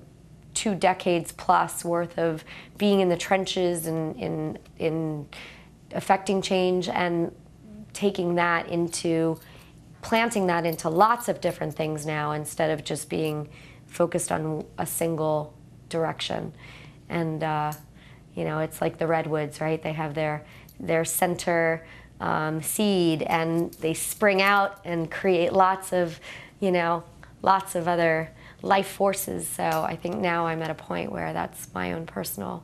2 decades plus worth of being in the trenches and in affecting change, and taking that into, planting that into lots of different things now instead of just being focused on a single direction. And you know, it's like the redwoods, right? They have their center seed, and they spring out and create lots of, you know, lots of other life forces. So I think now I'm at a point where that's my own personal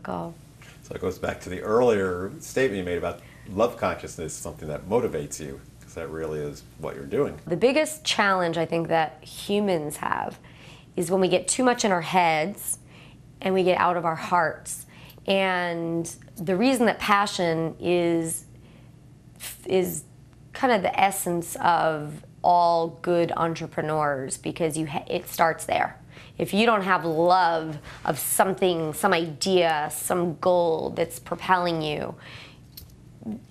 goal. So it goes back to the earlier statement you made about love consciousness, something that motivates you, because that really is what you're doing. The biggest challenge I think that humans have is when we get too much in our heads and we get out of our hearts. And the reason that passion is kind of the essence of all good entrepreneurs, because it starts there. If you don't have love of something, some idea, some goal that's propelling you,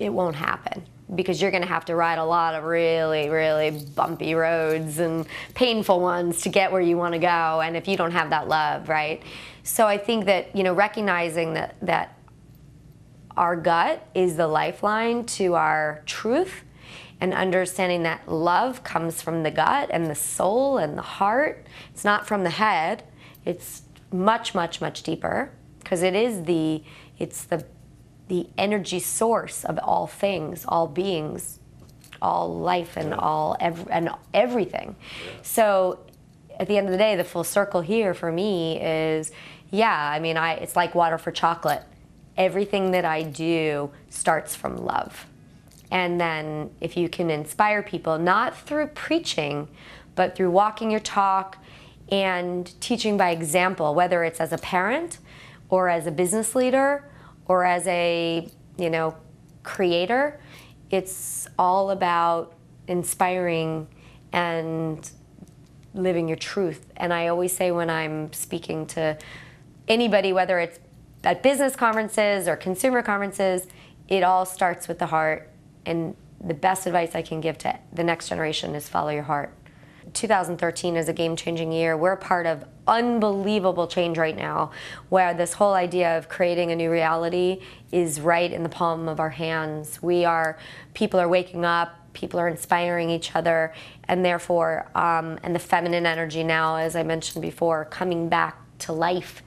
it won't happen, because you're going to have to ride a lot of really, really bumpy roads and painful ones to get where you want to go, and if you don't have that love, right? So I think that, you know, recognizing that our gut is the lifeline to our truth, and understanding that love comes from the gut and the soul and the heart. It's not from the head. It's much, much, much deeper, because it's the energy source of all things, all beings, all life, and everything. So at the end of the day, the full circle here for me is, yeah, I mean, it's like water for chocolate. Everything that I do starts from love. And then if you can inspire people, not through preaching, but through walking your talk and teaching by example, whether it's as a parent or as a business leader or as a, you know, creator, it's all about inspiring and living your truth. And I always say when I'm speaking to anybody, whether it's at business conferences or consumer conferences, it all starts with the heart. And the best advice I can give to the next generation is follow your heart. 2013 is a game-changing year. We're a part of unbelievable change right now, where this whole idea of creating a new reality is right in the palm of our hands. People are waking up, people are inspiring each other, and therefore, and the feminine energy now, as I mentioned before, coming back to life.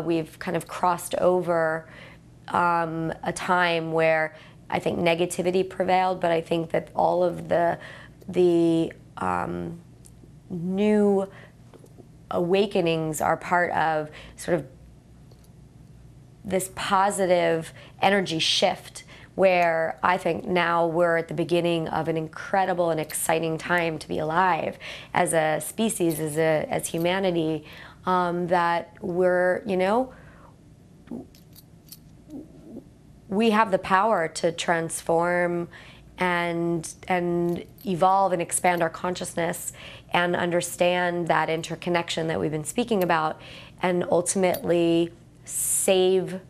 We've kind of crossed over a time where I think negativity prevailed, but I think that all of the new awakenings are part of sort of this positive energy shift, where I think now we're at the beginning of an incredible and exciting time to be alive as a species, as humanity, that we're, you know, we have the power to transform and evolve and expand our consciousness and understand that interconnection that we've been speaking about, and ultimately save,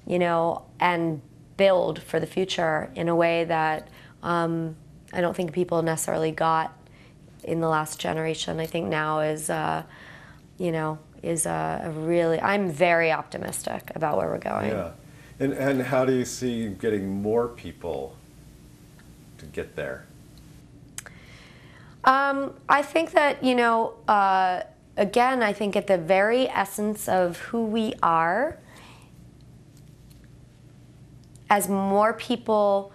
you know, and build for the future in a way that I don't think people necessarily got in the last generation. I think now is, you know, is a really, I'm very optimistic about where we're going. Yeah. And how do you see getting more people to get there? I think that, you know, again, I think at the very essence of who we are, as more people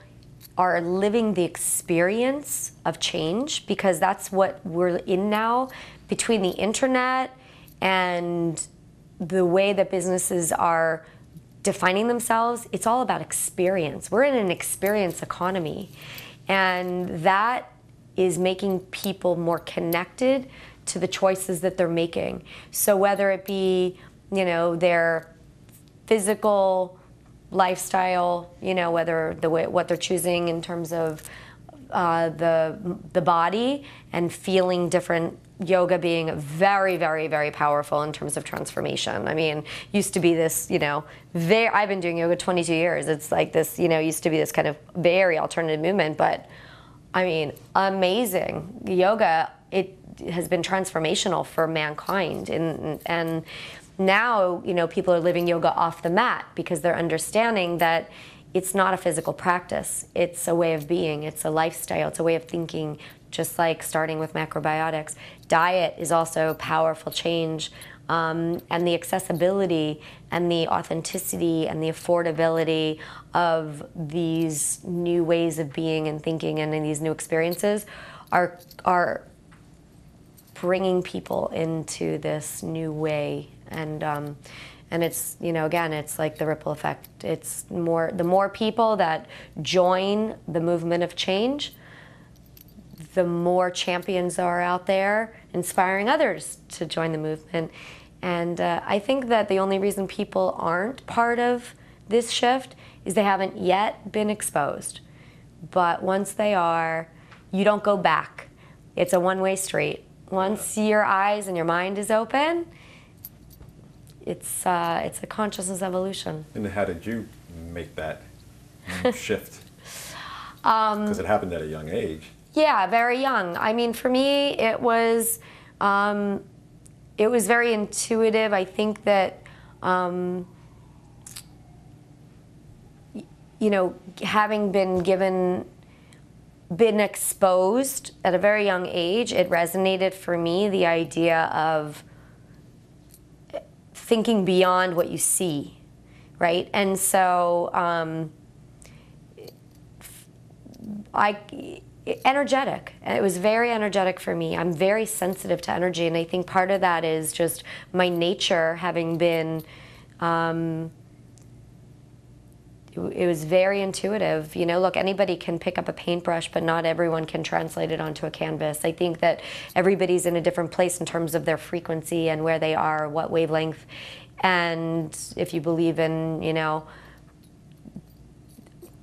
are living the experience of change, because that's what we're in now, between the internet and the way that businesses are defining themselves, it's all about experience. We're in an experience economy, and that is making people more connected to the choices that they're making. So whether it be, you know, their physical lifestyle, you know, whether the way what they're choosing in terms of the body and feeling different, yoga being very, very, very powerful in terms of transformation. I mean, used to be this, you know, I've been doing yoga 22 years. It's like this, you know, used to be this kind of very alternative movement, but I mean, amazing. Yoga, it has been transformational for mankind. And now, you know, people are living yoga off the mat because they're understanding that it's not a physical practice. It's a way of being. It's a lifestyle. It's a way of thinking, just like starting with macrobiotics. Diet is also powerful change. And the accessibility and the authenticity and the affordability of these new ways of being and thinking and in these new experiences are bringing people into this new way. And it's, you know, again, it's like the ripple effect. It's the more people that join the movement of change, the more champions are out there inspiring others to join the movement. And I think that the only reason people aren't part of this shift is they haven't yet been exposed. But once they are, you don't go back. It's a one-way street. Once your eyes and your mind is open, it's a consciousness evolution. And how did you make that shift? Because it happened at a young age. Yeah, very young. I mean, for me, it was very intuitive. I think that, you know, having been exposed at a very young age, it resonated for me, the idea of thinking beyond what you see, right? And so energetic. It was very energetic for me. I'm very sensitive to energy, and I think part of that is just my nature having been, it was very intuitive. You know, look, anybody can pick up a paintbrush, but not everyone can translate it onto a canvas. I think that everybody's in a different place in terms of their frequency and where they are, what wavelength. And if you believe in, you know,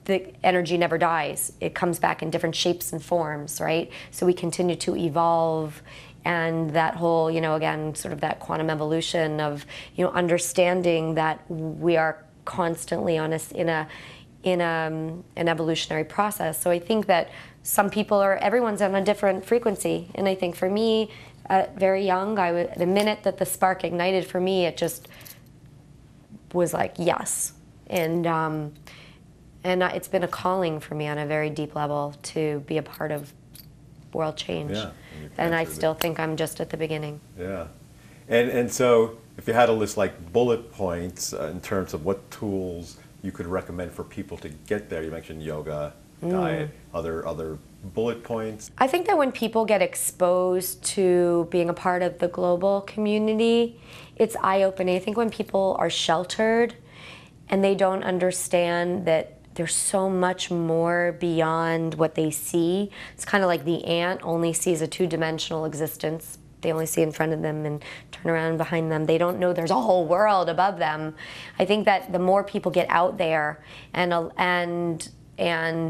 the energy never dies. It comes back in different shapes and forms, right? So we continue to evolve, and that whole, you know, again, sort of that quantum evolution of, you know, understanding that we are constantly on an evolutionary process. So I think that some people everyone's on a different frequency, and I think for me, very young, the minute that the spark ignited for me, it just was like yes, and it's been a calling for me on a very deep level to be a part of world change. Yeah, and I still think I'm just at the beginning. Yeah, and so if you had to list like bullet points in terms of what tools you could recommend for people to get there, you mentioned yoga, diet, other bullet points. I think that when people get exposed to being a part of the global community, it's eye-opening. I think when people are sheltered and they don't understand that there's so much more beyond what they see. It's kind of like the ant only sees a two-dimensional existence. They only see in front of them and turn around behind them. They don't know there's a whole world above them. I think that the more people get out there and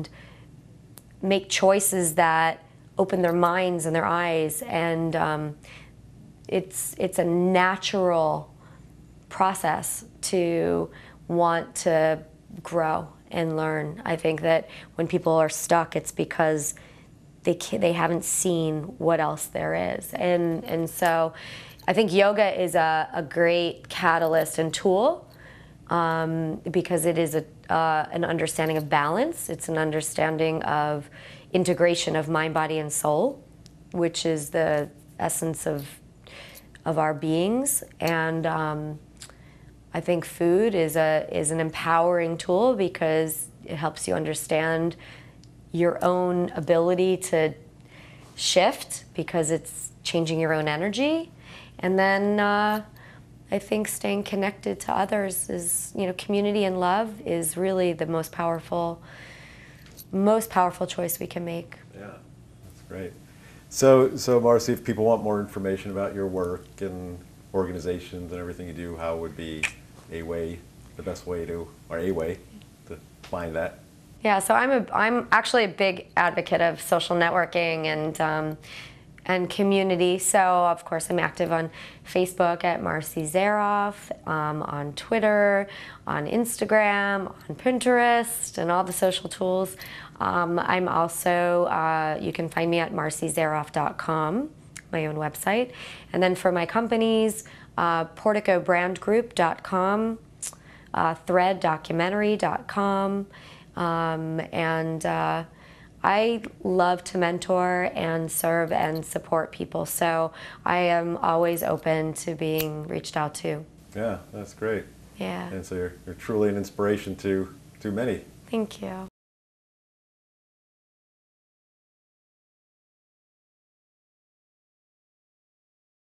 make choices that open their minds and their eyes, and it's a natural process to want to grow and learn. I think that when people are stuck, it's because they haven't seen what else there is. And so I think yoga is a great catalyst and tool because it is an understanding of balance. It's an understanding of integration of mind, body, and soul, which is the essence of our beings. And I think food is an empowering tool because it helps you understand your own ability to shift because it's changing your own energy. And then I think staying connected to others is, community and love is really the most powerful choice we can make. Yeah, that's great. So Marci, if people want more information about your work and organizations and everything you do, how would be the best way to find that? Yeah, so I'm actually a big advocate of social networking and community. So of course I'm active on Facebook at Marci Zaroff, on Twitter, on Instagram, on Pinterest, and all the social tools. I'm also, you can find me at marcizaroff.com, my own website. And then for my companies, porticobrandgroup.com, threaddocumentary.com, and I love to mentor and serve and support people, so I am always open to being reached out to. Yeah, that's great. Yeah. And so you're truly an inspiration to many. Thank you.